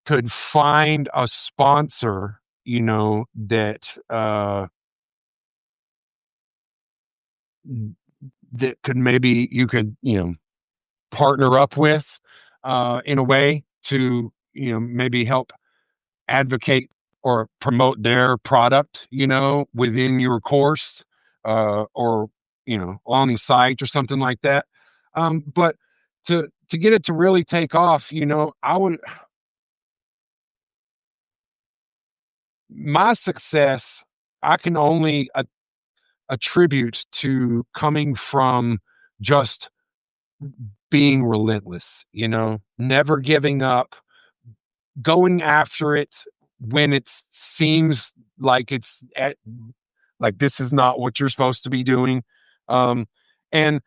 could find a sponsor, that could maybe you could, partner up with in a way to, maybe help advocate or promote their product, within your course, or, on the site or something like that. But to get it to really take off, I would my success, I can only attribute to coming from just being relentless, never giving up, going after it when it seems like like this is not what you're supposed to be doing. Um, and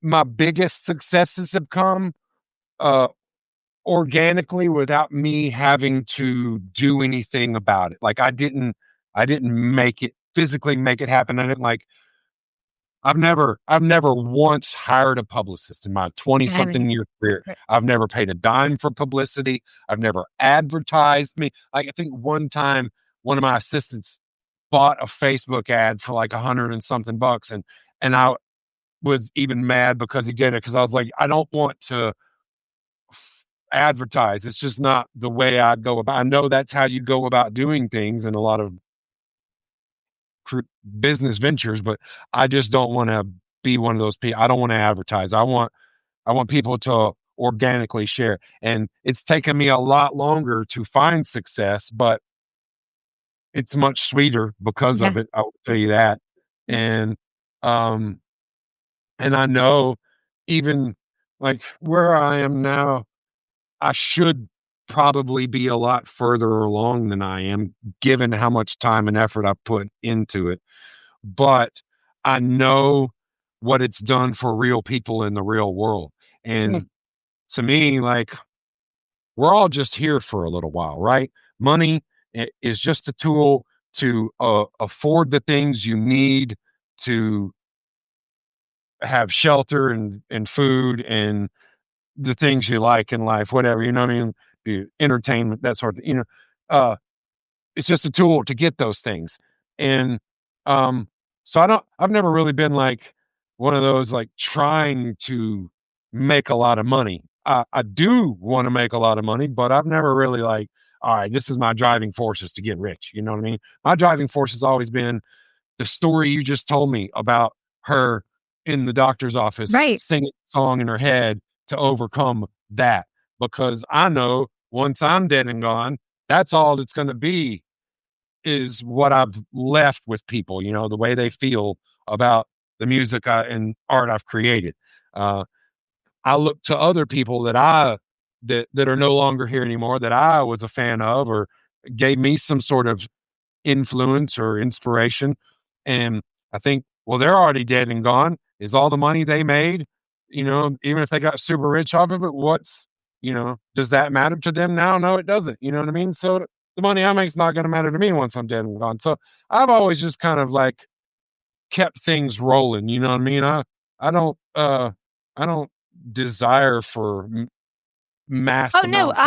my biggest successes have come uh, organically without me having to do anything about it. Like I didn't physically make it happen. I didn't like I've never once hired a publicist in my 20 I haven't. something year career. Right. I've never paid a dime for publicity. I've never advertised me. Like I think one time one of my assistants bought a Facebook ad for like 100 and something bucks, and I was even mad because he did it, because I was like, I don't want to advertise. It's just not the way I go about. I know that's how you go about doing things in a lot of business ventures, but I just don't want to be one of those people. I don't want to advertise. I want people to organically share. And it's taken me a lot longer to find success, but it's much sweeter because Yeah. of it. I will tell you that. Yeah. And um and I know, even like where I am now, I should probably be a lot further along than I am, given how much time and effort I put into it. But I know what it's done for real people in the real world. Mm. And to me, like, we're all just here for a little while, right? Money is just a tool to afford the things you need to have shelter and food and the things you like in life, whatever, you know what I mean? The entertainment, that sort of, uh, it's just a tool to get those things. And um, so I've never really been like one of those like trying to make a lot of money. I do want to make a lot of money, but I've never really like, all right, this is my driving force is to get rich. You know what I mean? My driving force has always been the story you just told me about her in the doctor's office Right. singing a song in her head to overcome that. Because I know once I'm dead and gone, that's all it's going to be is what I've left with people, the way they feel about the music and art I've created. Uh, I look to other people that are no longer here anymore that I was a fan of or gave me some sort of influence or inspiration. And I think, well, they're already dead and gone. Is all the money they made, even if they got super rich off of it, does that matter to them now? No, it doesn't. You know what I mean? So the money I make is not going to matter to me once I'm dead and gone. So I've always just kind of like kept things rolling. You know what I mean? I don't, I don't desire for mass Oh, no, amounts of wealth.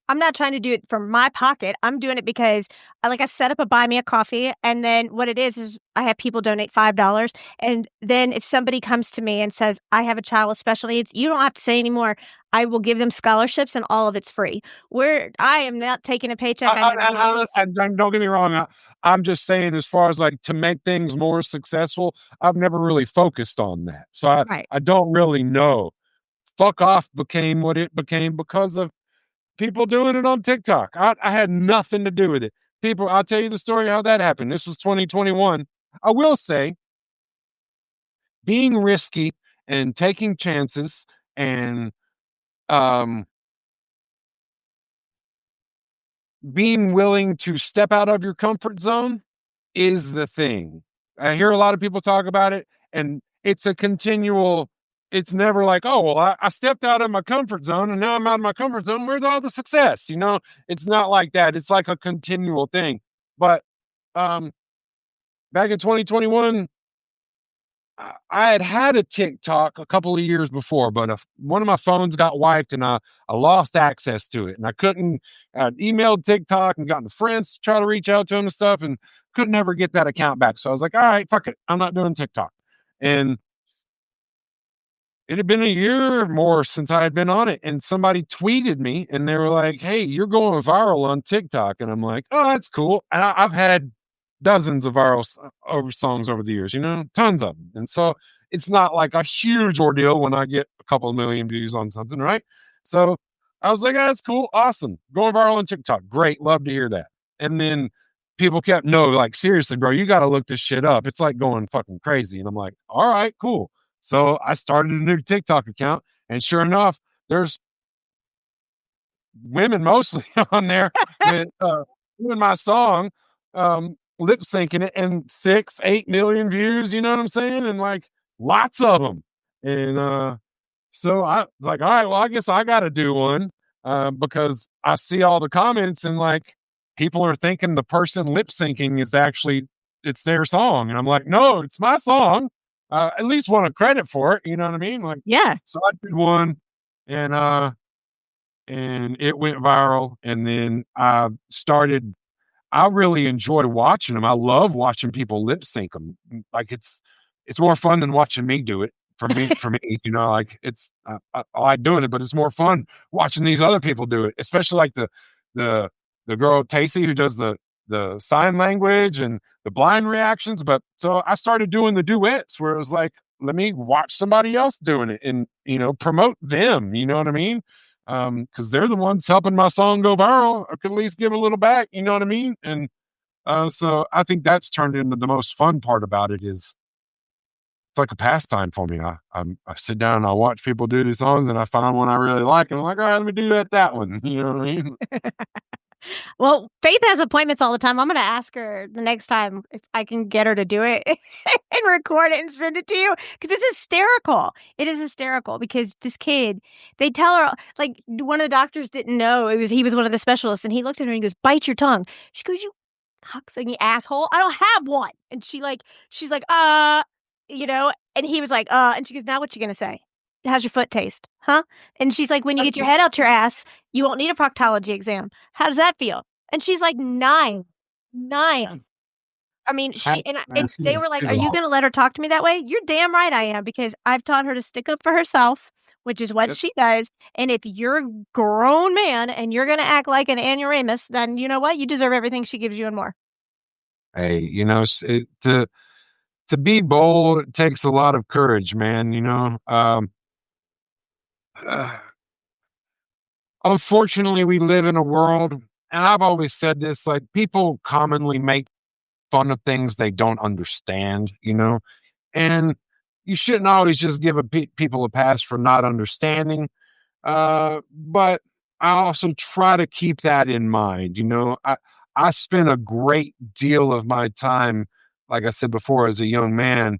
I'm not trying to do it from my pocket. I'm doing it because I've set up a buy me a coffee, and then what it is I have people donate $5, and then if somebody comes to me and says, "I have a child with special needs," you don't have to say anymore. I will give them scholarships, and all of it's free. Where I am not taking a paycheck. I never do this. And don't get me wrong. I'm just saying, as far as like to make things more successful, I've never really focused on that. So Right. I don't really know. Fuck off became what it became because of people doing it on TikTok. I had nothing to do with it. I'll tell you the story how that happened. This was 2021. I will say, being risky and taking chances and um, being willing to step out of your comfort zone is the thing. I hear a lot of people talk about it, and it's never like, oh, well, I stepped out of my comfort zone and now I'm out of my comfort zone. Where's all the success? It's not like that. It's like a continual thing. But um, back in 2021, I had a TikTok a couple of years before, but one of my phones got wiped and I lost access to it. And I emailed TikTok and gotten the friends to try to reach out to them and stuff and couldn't ever get that account back. So I was like, all right, fuck it. I'm not doing TikTok. And it had been a year or more since I had been on it. And somebody tweeted me and they were like, hey, you're going viral on TikTok. And I'm like, oh, that's cool. And I've had dozens of over songs over the years, tons of them. And so it's not like a huge ordeal when I get a couple of million views on something, right? So I was like, that's cool. Awesome. Going viral on TikTok. Great. Love to hear that. And then people kept, no, like, seriously, bro, you got to look this shit up. It's like going fucking crazy. And I'm like, all right, cool. So I started a new TikTok account. And sure enough, there's women mostly on there with doing my song, lip syncing it, and 6, 8 million views. You know what I'm saying? And like lots of them. And so I was like, all right, well, I guess I got to do one because I see all the comments and like people are thinking the person lip syncing is actually it's their song, and I'm like, no, it's my song. At least want a credit for it. You know what I mean? Like, Yeah. so I did one, and it went viral. And then I really enjoy watching them. I love watching people lip sync them. Like it's more fun than watching me do it. For me, like I like doing it, but it's more fun watching these other people do it, especially like the the girl Tacey who does the sign language and the blind reactions. But so I started doing the duets where it was like, let me watch somebody else doing it and promote them. You know what I mean? Because they're the ones helping my song go viral. I could at least give a little back, you know what I mean? And so I think that's turned into the most fun part about it is it's like a pastime for me. I sit down and I watch people do these songs, and I find one I really like, and I'm like, all right, let me do that one. You know what I mean? Well, Faith has appointments all the time. I'm gonna ask her the next time if I can get her to do it and record it and send it to you because it's hysterical. It is hysterical because this kid, they tell her like one of the doctors didn't know he was one of the specialists, and he looked at her and he goes, "Bite your tongue." She goes, "You cocksucking asshole! I don't have one." And she's like, and he was like, and she goes, "Now what you gonna say? How's your foot taste, huh?" And she's like, "When you get your head out your ass, you won't need a proctology exam. How does that feel?" And she's like 9. 9. I mean, and they were like, She's "Are you gonna let her talk to me that way?" You're damn right I am, because I've taught her to stick up for herself, which is what yep. she does. And if you're a grown man and you're gonna act like an ignoramus, then you know what? You deserve everything she gives you and more. Hey, to be bold, it takes a lot of courage, man. Uh, Unfortunately, we live in a world, and I've always said this, like people commonly make fun of things they don't understand, and you shouldn't always just give people a pass for not understanding. But I also try to keep that in mind. I spent a great deal of my time, like I said before, as a young man,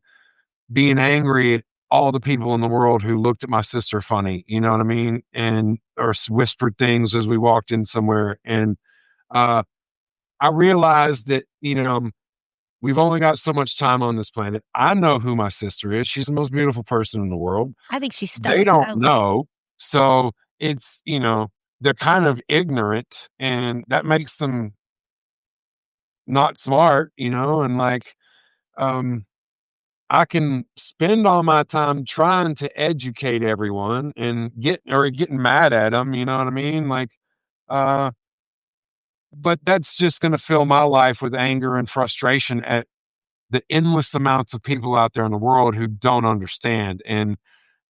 being angry at all the people in the world who looked at my sister funny, you know what I mean? And or whispered things as we walked in somewhere. And uh, I realized that, we've only got so much time on this planet. I know who my sister is. She's the most beautiful person in the world. I think she's They stunning. don't know. So it's, they're kind of ignorant, and that makes them not smart, and like, um, I can spend all my time trying to educate everyone and getting mad at them, you know what I mean? Like, uh, but that's just going to fill my life with anger and frustration at the endless amounts of people out there in the world who don't understand. And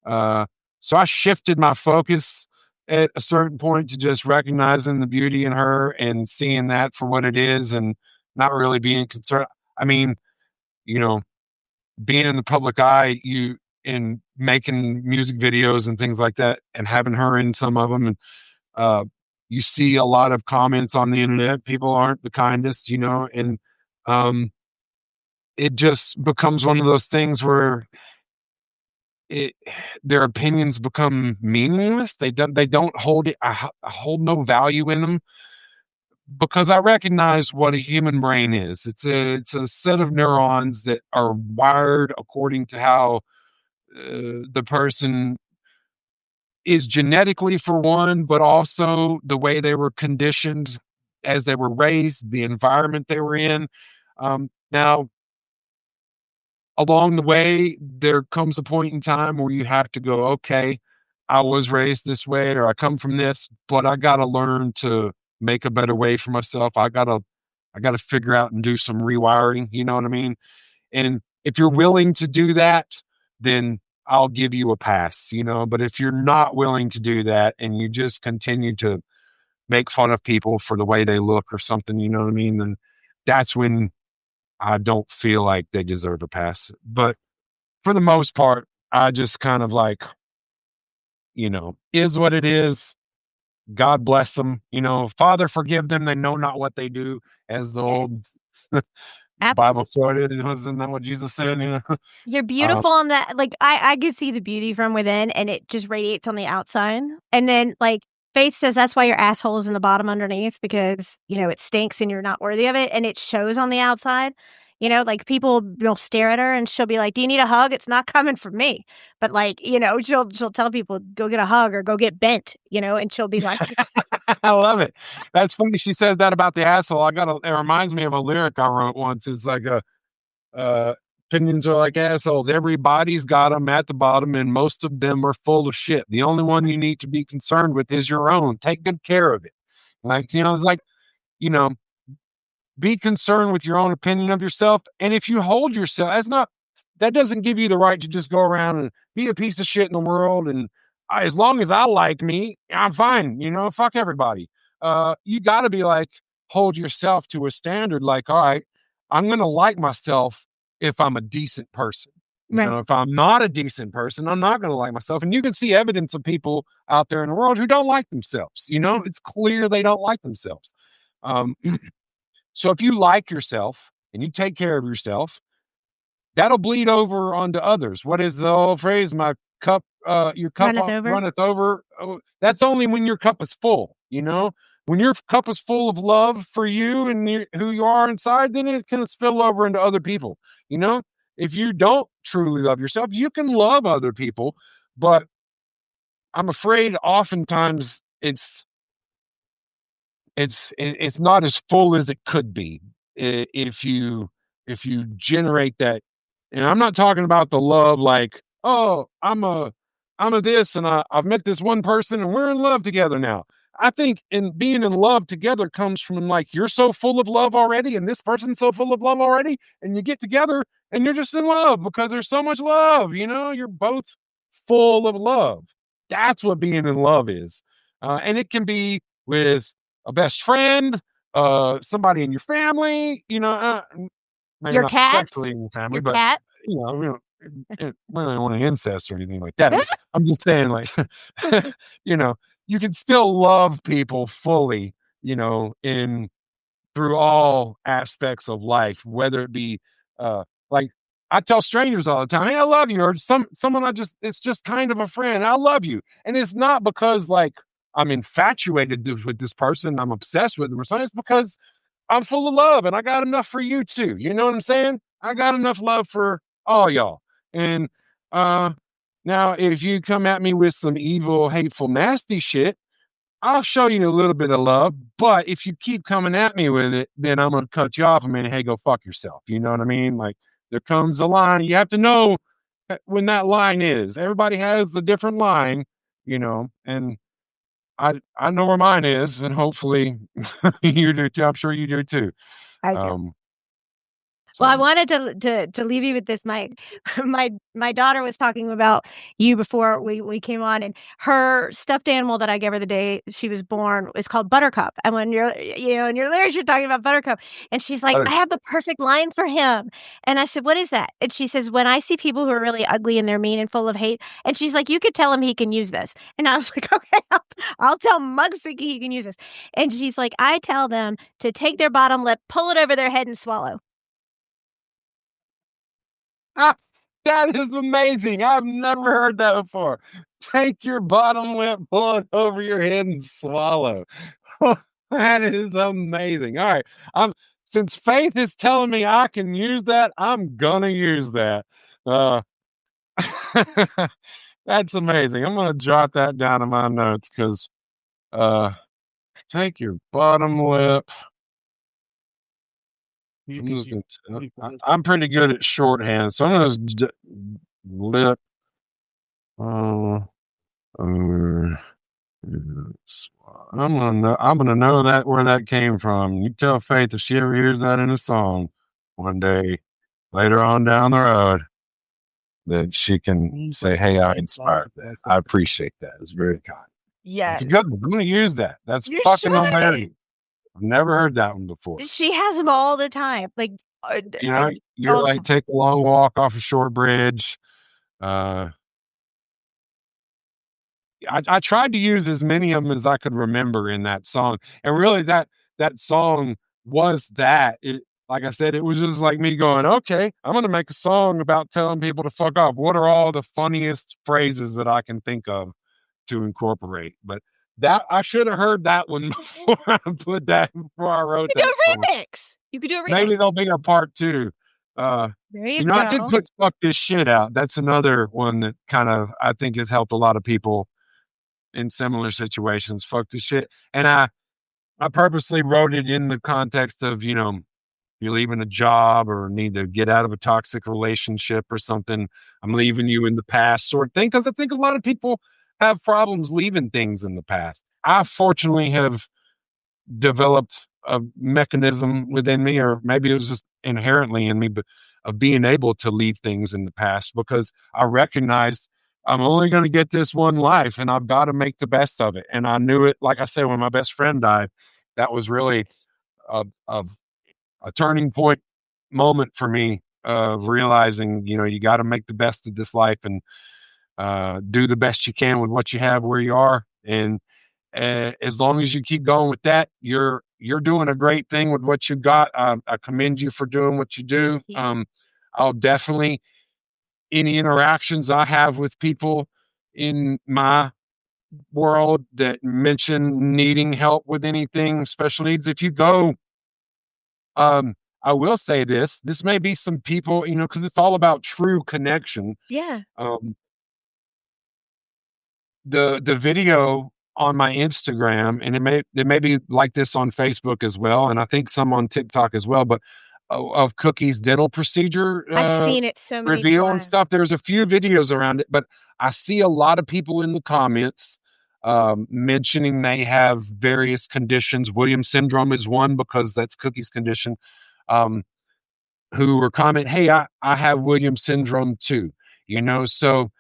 uh, so I shifted my focus at a certain point to just recognizing the beauty in her and seeing that for what it is, and not really being concerned. I mean, you know, being in the public eye, you in making music videos and things like that, and having her in some of them, and uh, you see a lot of comments on the internet. People aren't the kindest, and um, it just becomes one of those things where it, their opinions become meaningless. They don't hold it. I hold no value in them because I recognize what a human brain is. It's a set of neurons that are wired according to how the person is genetically, for one, but also the way they were conditioned as they were raised, the environment they were in. Now, along the way, there comes a point in time where you have to go, okay, I was raised this way, or I come from this, but I got to learn to make a better way for myself. I got to figure out and do some rewiring. You know what I mean? And if you're willing to do that, then I'll give you a pass, but if you're not willing to do that and you just continue to make fun of people for the way they look or something, you know what I mean? Then that's when I don't feel like they deserve a pass. But for the most part, I just kind of like, is what it is. God bless them. Father, forgive them. They know not what they do, as the Yeah, old Bible absolutely. quoted. Wasn't that what Jesus said? You're Um, beautiful on that. Like I could see the beauty from within, and it just radiates on the outside. And then like Faith says that's why your asshole is in the bottom underneath, because it stinks and you're not worthy of it, and it shows on the outside. Like people will stare at her and she'll be like, "Do you need a hug?" It's not coming from me. But like, she'll tell people, "Go get a hug or go get bent," and she'll be like, I love it. That's funny. She says that about the asshole. It reminds me of a lyric I wrote once. It's like opinions are like assholes. Everybody's got them at the bottom, and most of them are full of shit. The only one you need to be concerned with is your own. Take good care of it. Like, it's like, you know, be concerned with your own opinion of yourself. And if you hold yourself, that doesn't give you the right to just go around and be a piece of shit in the world. And as long as I like me, I'm fine. Fuck everybody. You got to be like, hold yourself to a standard. Like, all right, I'm going to like myself if I'm a decent person. You Right. know, if I'm not a decent person, I'm not going to like myself. And you can see evidence of people out there in the world who don't like themselves. You know, it's clear they don't like themselves. Um, so if you like yourself and you take care of yourself, that'll bleed over onto others. What is the old phrase? Your cup Runneth over. runneth over. Oh, that's only when your cup is full. You know, when your cup is full of love for you and who you are inside, then it can spill over into other people. You know, if you don't truly love yourself, you can love other people, but I'm afraid oftentimes it's not as full as it could be if you generate that. And I'm not talking about the love like, oh, I'm a this and I've met this one person and we're in love together now. I think in being in love together comes from like you're so full of love already and this person's so full of love already and you get together and you're just in love because there's so much love, you're both full of love. That's what being in love is. And it can be with a best friend, somebody in your family, maybe Your not cats. sexually in your family, Your but cat. we don't want incest or anything like that. I'm just saying, like, you know, you can still love people fully, in through all aspects of life, whether it be like I tell strangers all the time, "Hey, I love you," or someone it's just kind of a friend. I love you, and it's not because like I'm infatuated with this person, I'm obsessed with them or something. It's because I'm full of love, and I got enough for you too. You know what I'm saying? I got enough love for all y'all. And uh, now, if you come at me with some evil, hateful, nasty shit, I'll show you a little bit of love, but if you keep coming at me with it, then I'm gonna cut you off. I mean, hey, go fuck yourself. You know what I mean? Like there comes a line. You have to know when that line is. Everybody has a different line, and I know where mine is, and hopefully you do too. I'm sure you do too. I do. Um, Well, I so wanted to leave you with this. My daughter was talking about you before we came on, and her stuffed animal that I gave her the day she was born is called Buttercup. And when in your lyrics, you're talking about Buttercup, and she's like, other "I have the perfect line for him." And I said, "What is that?" And she says, "When I see people who are really ugly and they're mean and full of hate," and she's like, "You could tell him he can use this." And I was like, "Okay, I'll tell Muck Sticky he can use this." And she's like, "I tell them to take their bottom lip, pull it over their head, and swallow." Ah, that is amazing. I've never heard that before. Take your bottom lip, pull it over your head, and swallow. That is amazing. All right. Since Faith is telling me I can use that, I'm gonna use that. Uh, that's amazing. I'm gonna jot that down in my notes because uh, take your bottom lip. You I'm can just keep. gonna. You can I'm pretty good at shorthand, so I'm gonna lip. Uh, over I'm gonna know that where that came from. You tell Faith if she ever hears that in a song one day later on down the road that she can say, "Hey, I inspired that. I appreciate that. It's very kind." That's a Yes. good one. I'm gonna use that. That's You fucking should. hilarious. I've never heard that one before. She has them all the time, like, You're all the like time. take a long walk off a short bridge. Uh, I tried to use as many of them as I could remember in that song, and really that song was that. Like I said, it was just like me going, "Okay, I'm gonna make a song about telling people to fuck off. What are all the funniest phrases that I can think of to incorporate?" But that I should have heard that one before I wrote You could do that song. a remix. You could do a remix. Maybe there'll be a part 2. Uh, There you I did go. put "fuck this shit" out. That's another one that kind of I think has helped a lot of people in similar situations. Fuck this shit. And I purposely wrote it in the context of, you're leaving a job or need to get out of a toxic relationship or something. I'm leaving you in the past sort of thing. Cause I think a lot of people have problems leaving things in the past. I fortunately have developed a mechanism within me, or maybe it was just inherently in me, but of being able to leave things in the past because I recognized I'm only going to get this one life and I've got to make the best of it. And I knew it, like I said, when my best friend died, that was really a, a, a turning point moment for me of realizing, you got to make the best of this life and do the best you can with what you have where you are. And as long as you keep going with that, you're doing a great thing with what you got. I commend you for doing what you do. I'll definitely, any interactions I have with people in my world that mention needing help with anything special needs, if you go, I will say this may be some people, because it's all about true connection. Yeah. The video on my Instagram, and it may be like this on Facebook as well, and I think some on TikTok as well, but of Cookie's dental procedure I've seen it so many reveal and times. stuff. There's a few videos around it, but I see a lot of people in the comments mentioning they have various conditions. Williams syndrome is one because that's Cookie's condition. Who were comment, hey, I have Williams syndrome too. So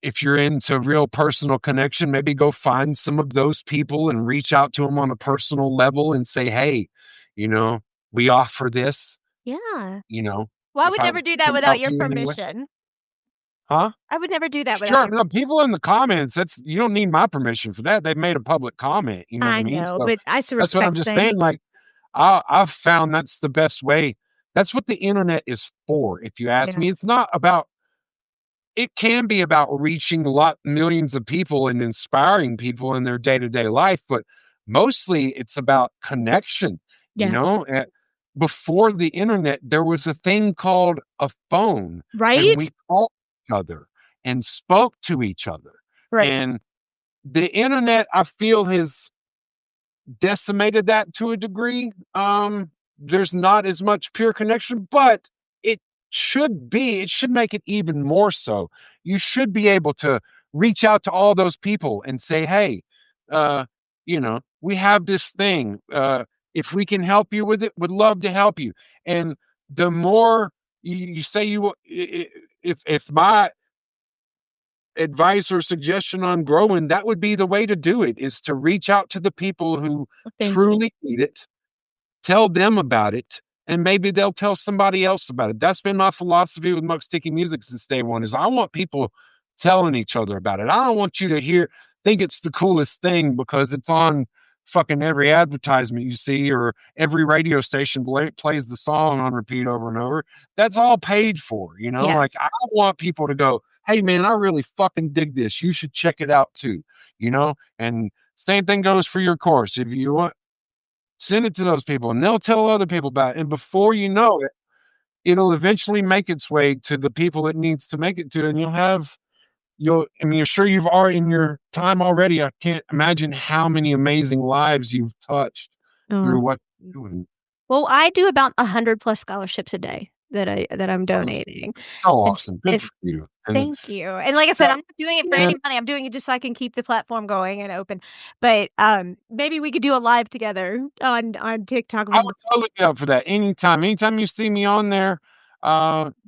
if you're into real personal connection, maybe go find some of those people and reach out to them on a personal level and say, hey, we offer this, Yeah. you know, Well, I if would I never do that can without help your you in any way. permission. Huh? I would never do that without Sure. your No, people in the comments, you don't need my permission for that. They've made a public comment. You know what I I mean? know, So but it's a that's what I'm respect just thing. saying. Like, I've found that's the best way. That's what the internet is for. If you ask Yeah. me, it can be about reaching millions of people and inspiring people in their day-to-day life, but mostly it's about connection. Yeah. Before the internet, there was a thing called a phone, and Right? we called each other and spoke to each other. Right. And the internet, I feel, has decimated that to a degree. There's not as much pure connection, but it it should make it even more so. You should be able to reach out to all those people and say, hey, we have this thing. If we can help you with it, would love to help you. And the more you say if my advice or suggestion on growing, that would be the way to do it, is to reach out to the people who Thank you. truly need it, tell them about it, and maybe they'll tell somebody else about it. That's been my philosophy with Muck Sticky Music since day one, is I want people telling each other about it. I don't want you to think it's the coolest thing because it's on fucking every advertisement you see or every radio station plays the song on repeat over and over. That's all paid for, Yeah. like I want people to go, hey man, I really fucking dig this. You should check it out too, and same thing goes for your course. If you want, send it to those people and they'll tell other people about it. And before you know it, it'll eventually make its way to the people it needs to make it to. And you're sure you've already in your time already. I can't imagine how many amazing lives you've touched Oh. through what you're doing. Well, I do about 100 plus scholarships a day that I'm donating. So And awesome. Good and for you. And thank you. And like I said, I'm not doing it for any man, money. I'm doing it just so I can keep the platform going and open. But maybe we could do a live together on TikTok. I would totally be up for that anytime. Anytime you see me on there,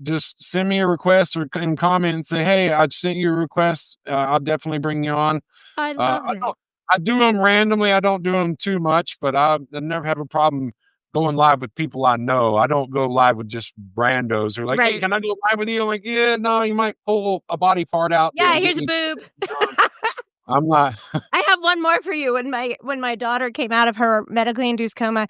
just send me a request or can comment and say, hey, I sent you a request. I'll definitely bring you on. I Uh, love I it. don't I do them randomly, I don't do them too much, but I never have a problem going live with people I know. I don't go live with just randos who are like, "Hey, Right. can I go live with you?" I'm like, "Yeah, no, you might pull a body part out that Yeah, will get here's a me." boob. I'm not. I have one more for you. When my daughter came out of her medically induced coma,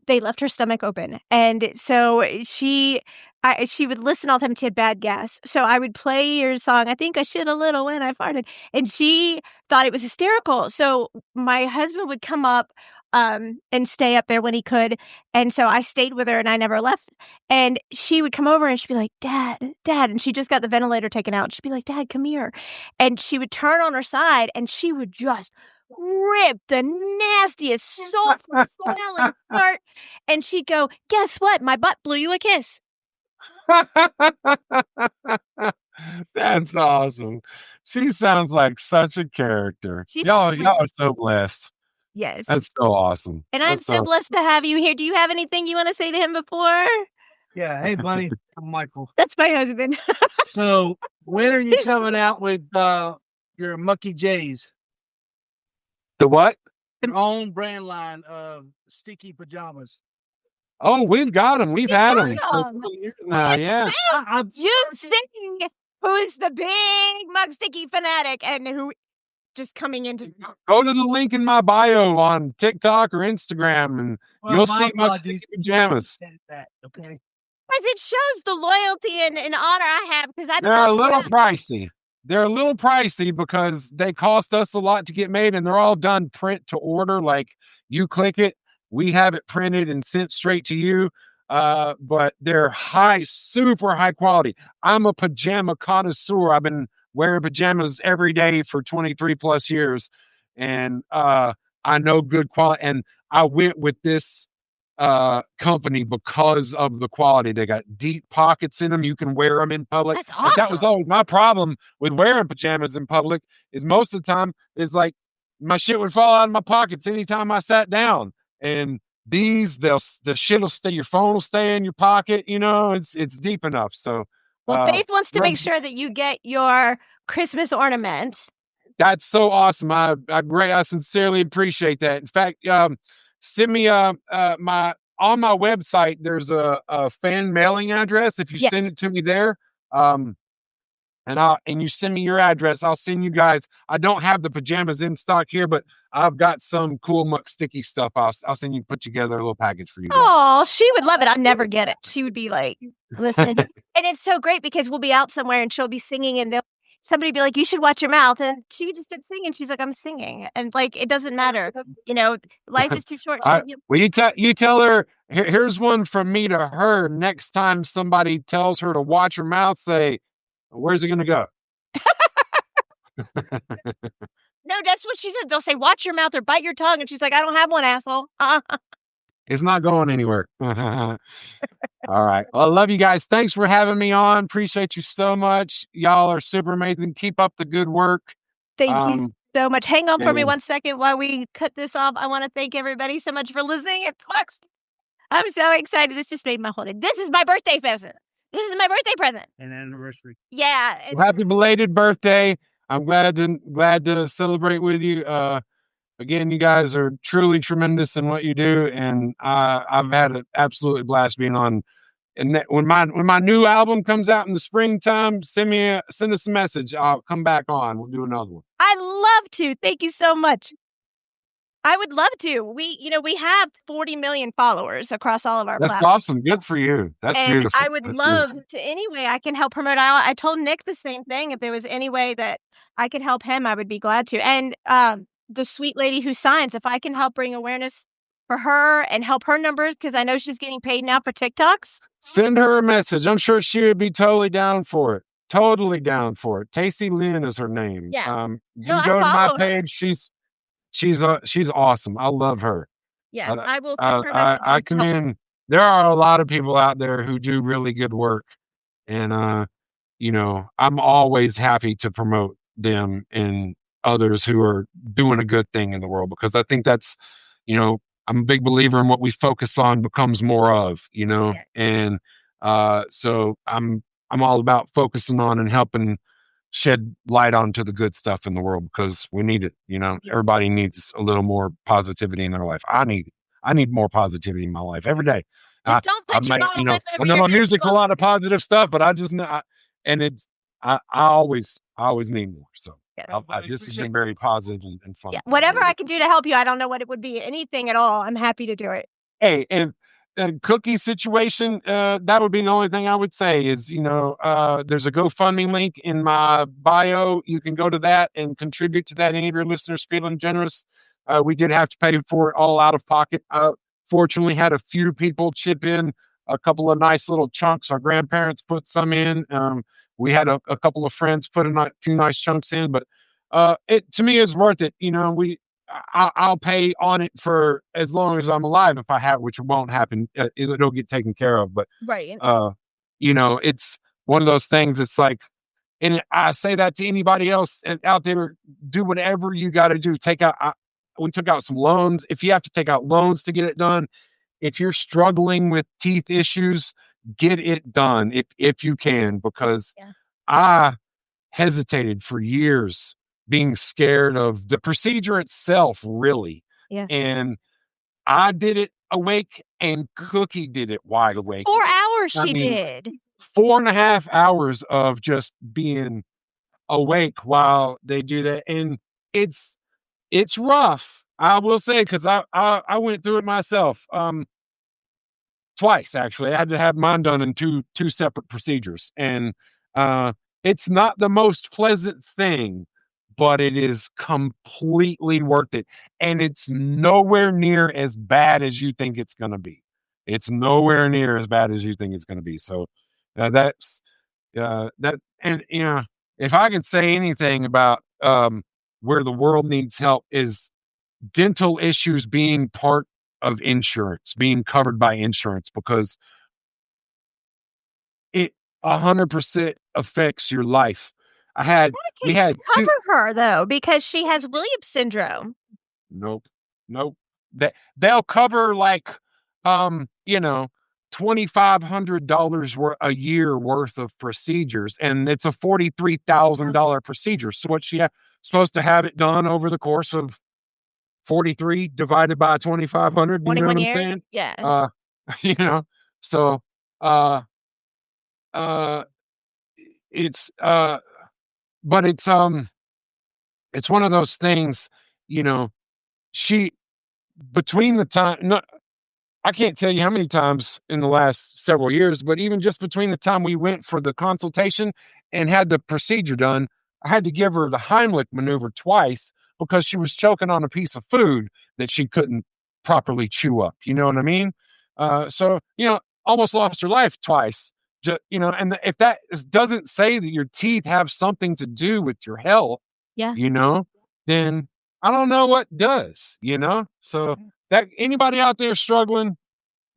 they left her stomach open, and so she would listen all the time. And she had bad gas, so I would play your song. I think I shit a little when I farted, and she thought it was hysterical. So my husband would come up and stay up there when he could, and so I stayed with her, and I never left. And she would come over, and she'd be like, "Dad, Dad," and she just got the ventilator taken out. She'd be like, "Dad, come here." And she would turn on her side, and she would just rip the nastiest, soulful, smelling fart, and she'd go, "Guess what? My butt blew you a kiss." That's awesome. She sounds like such a character. She's Y'all are hilarious. so blessed. Yes. That's so awesome. And I'm That's so so blessed to have you here. Do you have anything you wanna say to him before? Yeah. Hey, buddy. I'm Michael. That's my husband. So when are you coming out with your Mucky J's? The what? Your own brand line of sticky pajamas. Oh, we've got them. We've He's had got them for a 'em. couple years now. Yeah. You sing who's the big Muck Sticky fanatic and who just coming into Go to the link in my bio on TikTok or Instagram, and Well, you'll my see my apologies. sticky pajamas. Okay. because it shows the loyalty and honor I have because I They're a pop little around. pricey. They're a little pricey because they cost us a lot to get made, and they're all done print to order. Like you click it, we have it printed and sent straight to you. But they're super high quality. I'm a pajama connoisseur. I've been wearing pajamas every day for 23 plus years, and I know good quality. And I went with this company because of the quality. They got deep pockets in them. You can wear them in public. That's Like that was awesome. always my problem with wearing pajamas in public is most of the time is like my shit would fall out of my pockets anytime I sat down. And these, the shit will stay, your phone will stay in your pocket, you know, it's deep enough. So Well, Faith wants to rub- make sure that you get your Christmas ornament. that's so awesome. I sincerely appreciate that. In fact, send me my on my website. There's a fan mailing address. If you send Yes. it to me there, um, and you send me your address, I'll send you guys. I don't have the pajamas in stock here, but I've got some cool Muck Sticky stuff. I'll send you put together a little package for you guys. Oh, she would love it. I'd never get it. She would be like, listen. And it's so great because we'll be out somewhere and she'll be singing and somebody be like, you should watch your mouth. And she would just keep singing. She's like, I'm singing. And like, it doesn't matter. You know, life is too short. Well, you tell her, here's one from me to her. Next time somebody tells her to watch her mouth, say, where's it going to go? No, that's what she said. They'll say, watch your mouth or bite your tongue. And she's like, I don't have one, asshole. It's not going anywhere. All right. Well, I love you guys. Thanks for having me on. Appreciate you so much. Y'all are super amazing. Keep up the good work. Thank you so much. Hang on for me and- 1 second while we cut this off. I want to thank everybody so much for listening. I'm so excited. This just made my whole day. This is my birthday present. This is my birthday present. An anniversary. Yeah. Well, happy belated birthday. I'm glad to celebrate with you. Again, you guys are truly tremendous in what you do, and I've had an absolutely blast being on. And when my new album comes out in the springtime, send us a message. I'll come back on. We'll do another one. I love to. Thank you so much. I would love to. We have 40 million followers across all of our That's platforms. awesome. Good for you. That's And beautiful. I would love to any way I can help promote. I told Nick the same thing. If there was any way that I could help him, I would be glad to. And the sweet lady who signs, if I can help bring awareness for her and help her numbers, because I know she's getting paid now for TikToks. Send her a message. I'm sure she would be totally down for it. Totally down for it. Tasty Lynn is her name. Yeah. You No, I go to my follow her. page. She's awesome. I love her. Yeah, I will send her a message. I commend. There are a lot of people out there who do really good work, and I'm always happy to promote them and others who are doing a good thing in the world, because I think that's, I'm a big believer in what we focus on becomes more of, and so I'm all about focusing on and helping shed light onto the good stuff in the world, because we need it. Everybody needs a little more positivity in their life. I need more positivity in my life every day. Just don't put your bottle lip over I know your my music's a nipple. lot of positive stuff, but I just know, I always need more. So Yeah. this has been very positive and fun. Yeah, whatever I can do to help you, I don't know what it would be. Anything at all, I'm happy to do it. Hey, and a cookie situation, that would be the only thing I would say is, there's a GoFundMe link in my bio. You can go to that and contribute to that. Any of your listeners feeling generous, we did have to pay for it all out of pocket. Fortunately, had a few people chip in a couple of nice little chunks. Our grandparents put some in. We had a couple of friends put a few nice chunks in, but it to me is worth it. I'll pay on it for as long as I'm alive if I have, which won't happen. It'll get taken care of. But Right. it's one of those things. It's like, and I say that to anybody else out there: do whatever you got to do. We took out some loans. If you have to take out loans to get it done, if you're struggling with teeth issues, get it done if you can, because I hesitated for years, being scared of the procedure itself, really. Yeah. And I did it awake, and Cookie did it wide awake. 4 hours I she mean, did. 4.5 hours of just being awake while they do that, and it's it's rough. I will say because I went through it myself. Twice actually. I had to have mine done in two separate procedures, and it's not the most pleasant thing, but it is completely worth it, and it's nowhere near as bad as you think it's going to be. It's nowhere near as bad as you think it's going to be. So that's that, and if I could say anything about where the world needs help is dental issues being part of insurance, being covered by insurance, because it 100% affects your life. We Medicaid should had two. cover her though because she has Williams syndrome. Nope, nope. They'll cover like, $2,500 a year worth of procedures, and it's a $43,000 procedure. So what she supposed to have it done over the course of 43 divided by 2,500. Do you know 21 what I'm years? saying? Yeah. Uh, you know, so uh, uh, it's but it's one of those things, you know, she between the time, no, I can't tell you how many times in the last several years, but even just between the time we went for the consultation and had the procedure done, I had to give her the Heimlich maneuver twice because she was choking on a piece of food that she couldn't properly chew up. You know what I mean? So, almost lost her life twice. And if that doesn't say that your teeth have something to do with your health, Yeah. you know, then I don't know what does, So that anybody out there struggling,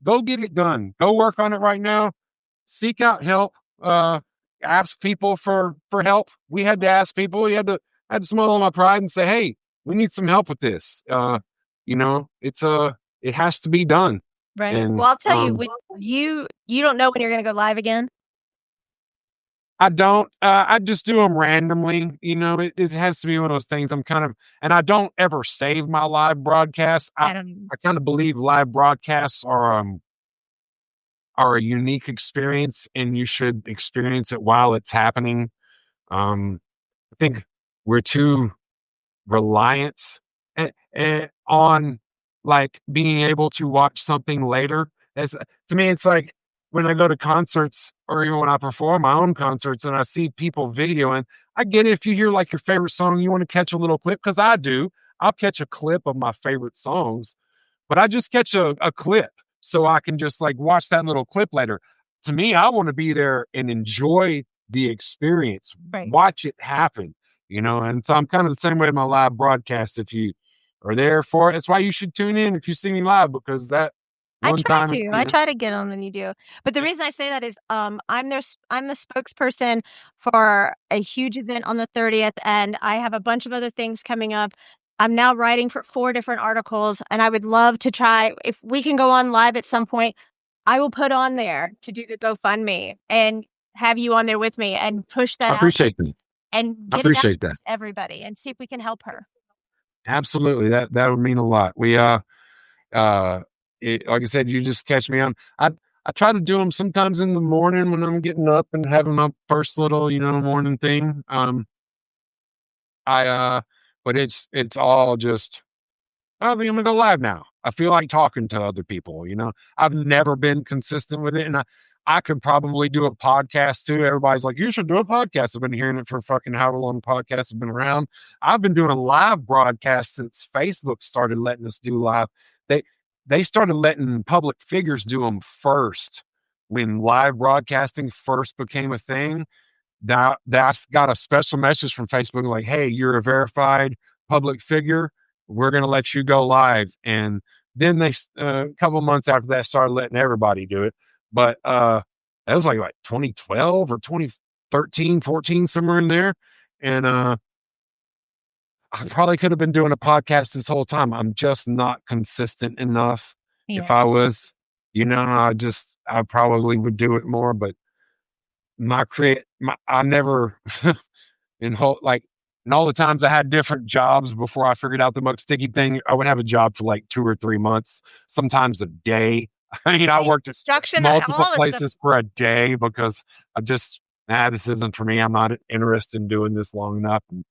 go get it done. Go work on it right now. Seek out help. Ask people for help. We had to ask people. I had to swallow my pride and say, "Hey, we need some help with this." It has to be done. Right. And Well, I'll tell you, when you don't know when you're gonna go live again? I don't. I just do them randomly. It has to be one of those things. And I don't ever save my live broadcasts. I don't I kind of believe live broadcasts are a unique experience, and you should experience it while it's happening. I think we're too reliant on like being able to watch something later. As to me, it's like when I go to concerts or even when I perform my own concerts and I see people videoing. I get it if you hear like your favorite song, you want to catch a little clip because I do. I'll catch a clip of my favorite songs, but I just catch a clip so I can just like watch that little clip later. To me, I want to be there and enjoy the experience, Right. watch it happen, and so I'm kind of the same way in my live broadcast. If you are there for it, that's why you should tune in if you see me live, because that I one try time, to. I try to get on when you do. But the reason I say that is, I'm the spokesperson for a huge event on the 30th, and I have a bunch of other things coming up. I'm now writing for 4 different articles, and I would love to try if we can go on live at some point, I will put on there to do the GoFundMe and have you on there with me and push I that out appreciate that. and I get it out appreciate that. to everybody and see if we can help her. Absolutely. That would mean a lot. Uh, like I said, you just catch me on. I try to do them sometimes in the morning when I'm getting up and having my first little, morning thing. I but it's all just, I think I'm gonna go live now. I feel like talking to other people. I've never been consistent with it, and I could probably do a podcast too. Everybody's like, you should do a podcast. I've been hearing it for fucking however long podcasts have been around. I've been doing a live broadcast since Facebook started letting us do live. They they started letting public figures do them first when live broadcasting first became a thing. That's got a special message from Facebook like, hey, you're a verified public figure. We're going to let you go live. And then a couple months after that, started letting everybody do it. But that was like 2012 or 2013, 14, somewhere in there. And I probably could have been doing a podcast this whole time. I'm just not consistent enough. If Yeah. I was, I probably would do it more. But I never in whole like And all the times I had different jobs before I figured out the Muck Sticky thing, I would have a job for like 2 or 3 months, sometimes a day. I mean, I worked at Construction, multiple all this stuff. places for a day because I just, this isn't for me. I'm not interested in doing this long enough. And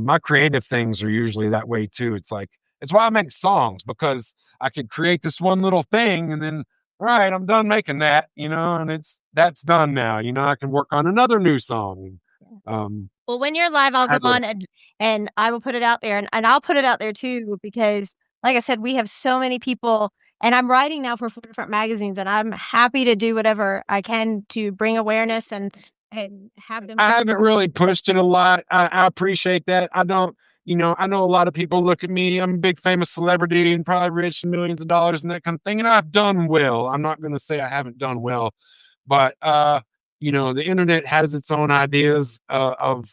my creative things are usually that way too. It's like, it's why I make songs, because I could create this one little thing and then, all right, I'm done making that, and that's done now. I can work on another new song. Well, when you're live, I'll go on and I will put it out there, and I'll put it out there too because, like I said, we have so many people, and I'm writing now for 4 different magazines, and I'm happy to do whatever I can to bring awareness and have them. I haven't really pushed it a lot. I appreciate that. I don't, I know a lot of people look at me. I'm a big famous celebrity and probably rich and millions of dollars and that kind of thing. And I've done well. I'm not going to say I haven't done well, but the internet has its own ideas of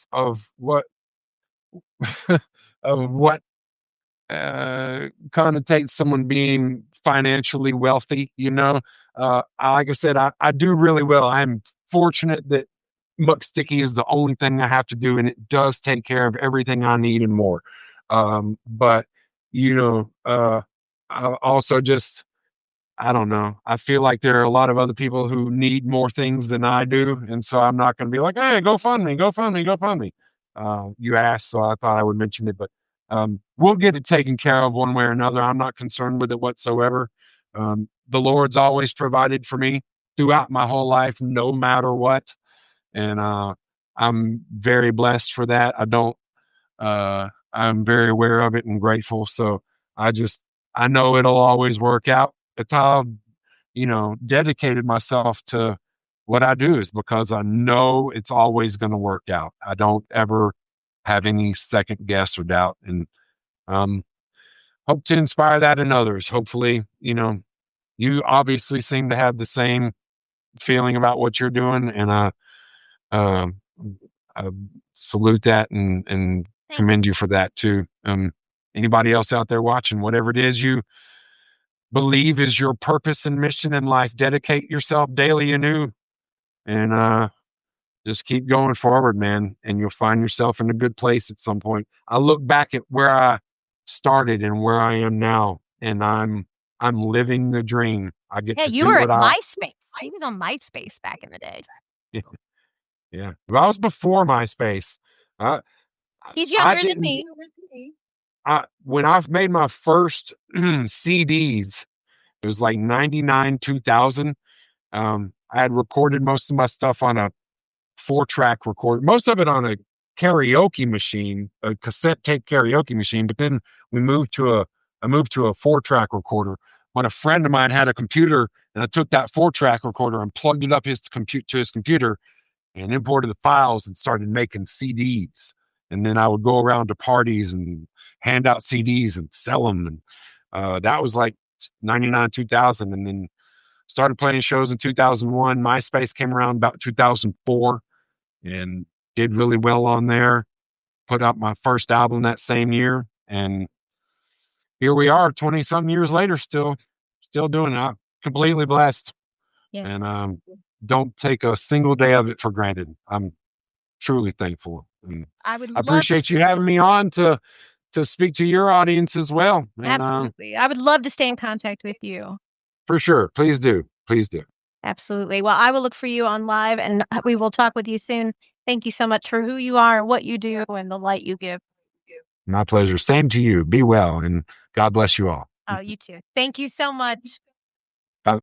what of what connotates someone being financially wealthy. Like I said, I do really well. I'm fortunate that Muck Sticky is the only thing I have to do, and it does take care of everything I need and more. But I also just, I don't know. I feel like there are a lot of other people who need more things than I do, and so I'm not going to be like, "Hey, go fund me, go fund me, go fund me." You asked, so I thought I would mention it, but we'll get it taken care of one way or another. I'm not concerned with it whatsoever. The Lord's always provided for me throughout my whole life, no matter what, and I'm very blessed for that. I'm very aware of it and grateful. So I know it'll always work out. It's how dedicated myself to what I do, is because I know it's always going to work out. I don't ever have any second guess or doubt, and hope to inspire that in others. Hopefully, you obviously seem to have the same feeling about what you're doing, and um, I salute that and commend you for that too. Anybody else out there watching, whatever it is you believe is your purpose and mission in life, dedicate yourself daily anew, and just keep going forward, man, and you'll find yourself in a good place at some point. I look back at where I started and where I am now, and I'm living the dream. I get Yeah, to you do were what at MySpace. I was on MySpace back in the day. Yeah. Well, I was before MySpace. Uh, He's I younger than didn't. me. When I've made my first CDs, it was like 99, 2000. I had recorded most of my stuff on a 4-track recorder, most of it on a karaoke machine, a cassette tape karaoke machine. But then I moved to a 4-track recorder when a friend of mine had a computer, and I took that 4-track recorder and plugged it up to his computer and imported the files and started making CDs. And then I would go around to parties and hand out CDs and sell them. And that was like 99, 2000. And then started playing shows in 2001. MySpace came around about 2004 and did really well on there. Put out my first album that same year. And here we are 20 some years later, still doing it. I'm completely blessed. Yeah. And don't take a single day of it for granted. I'm truly thankful. And I would I appreciate you having me on to speak to your audience as well. And absolutely. I would love to stay in contact with you. for sure. Please do. Please do. Absolutely. Well, I will look for you on live, and we will talk with you soon. Thank you so much for who you are, what you do, and the light you give. My pleasure. Same to you. Be well, and God bless you all. Oh, you too. Thank you so much.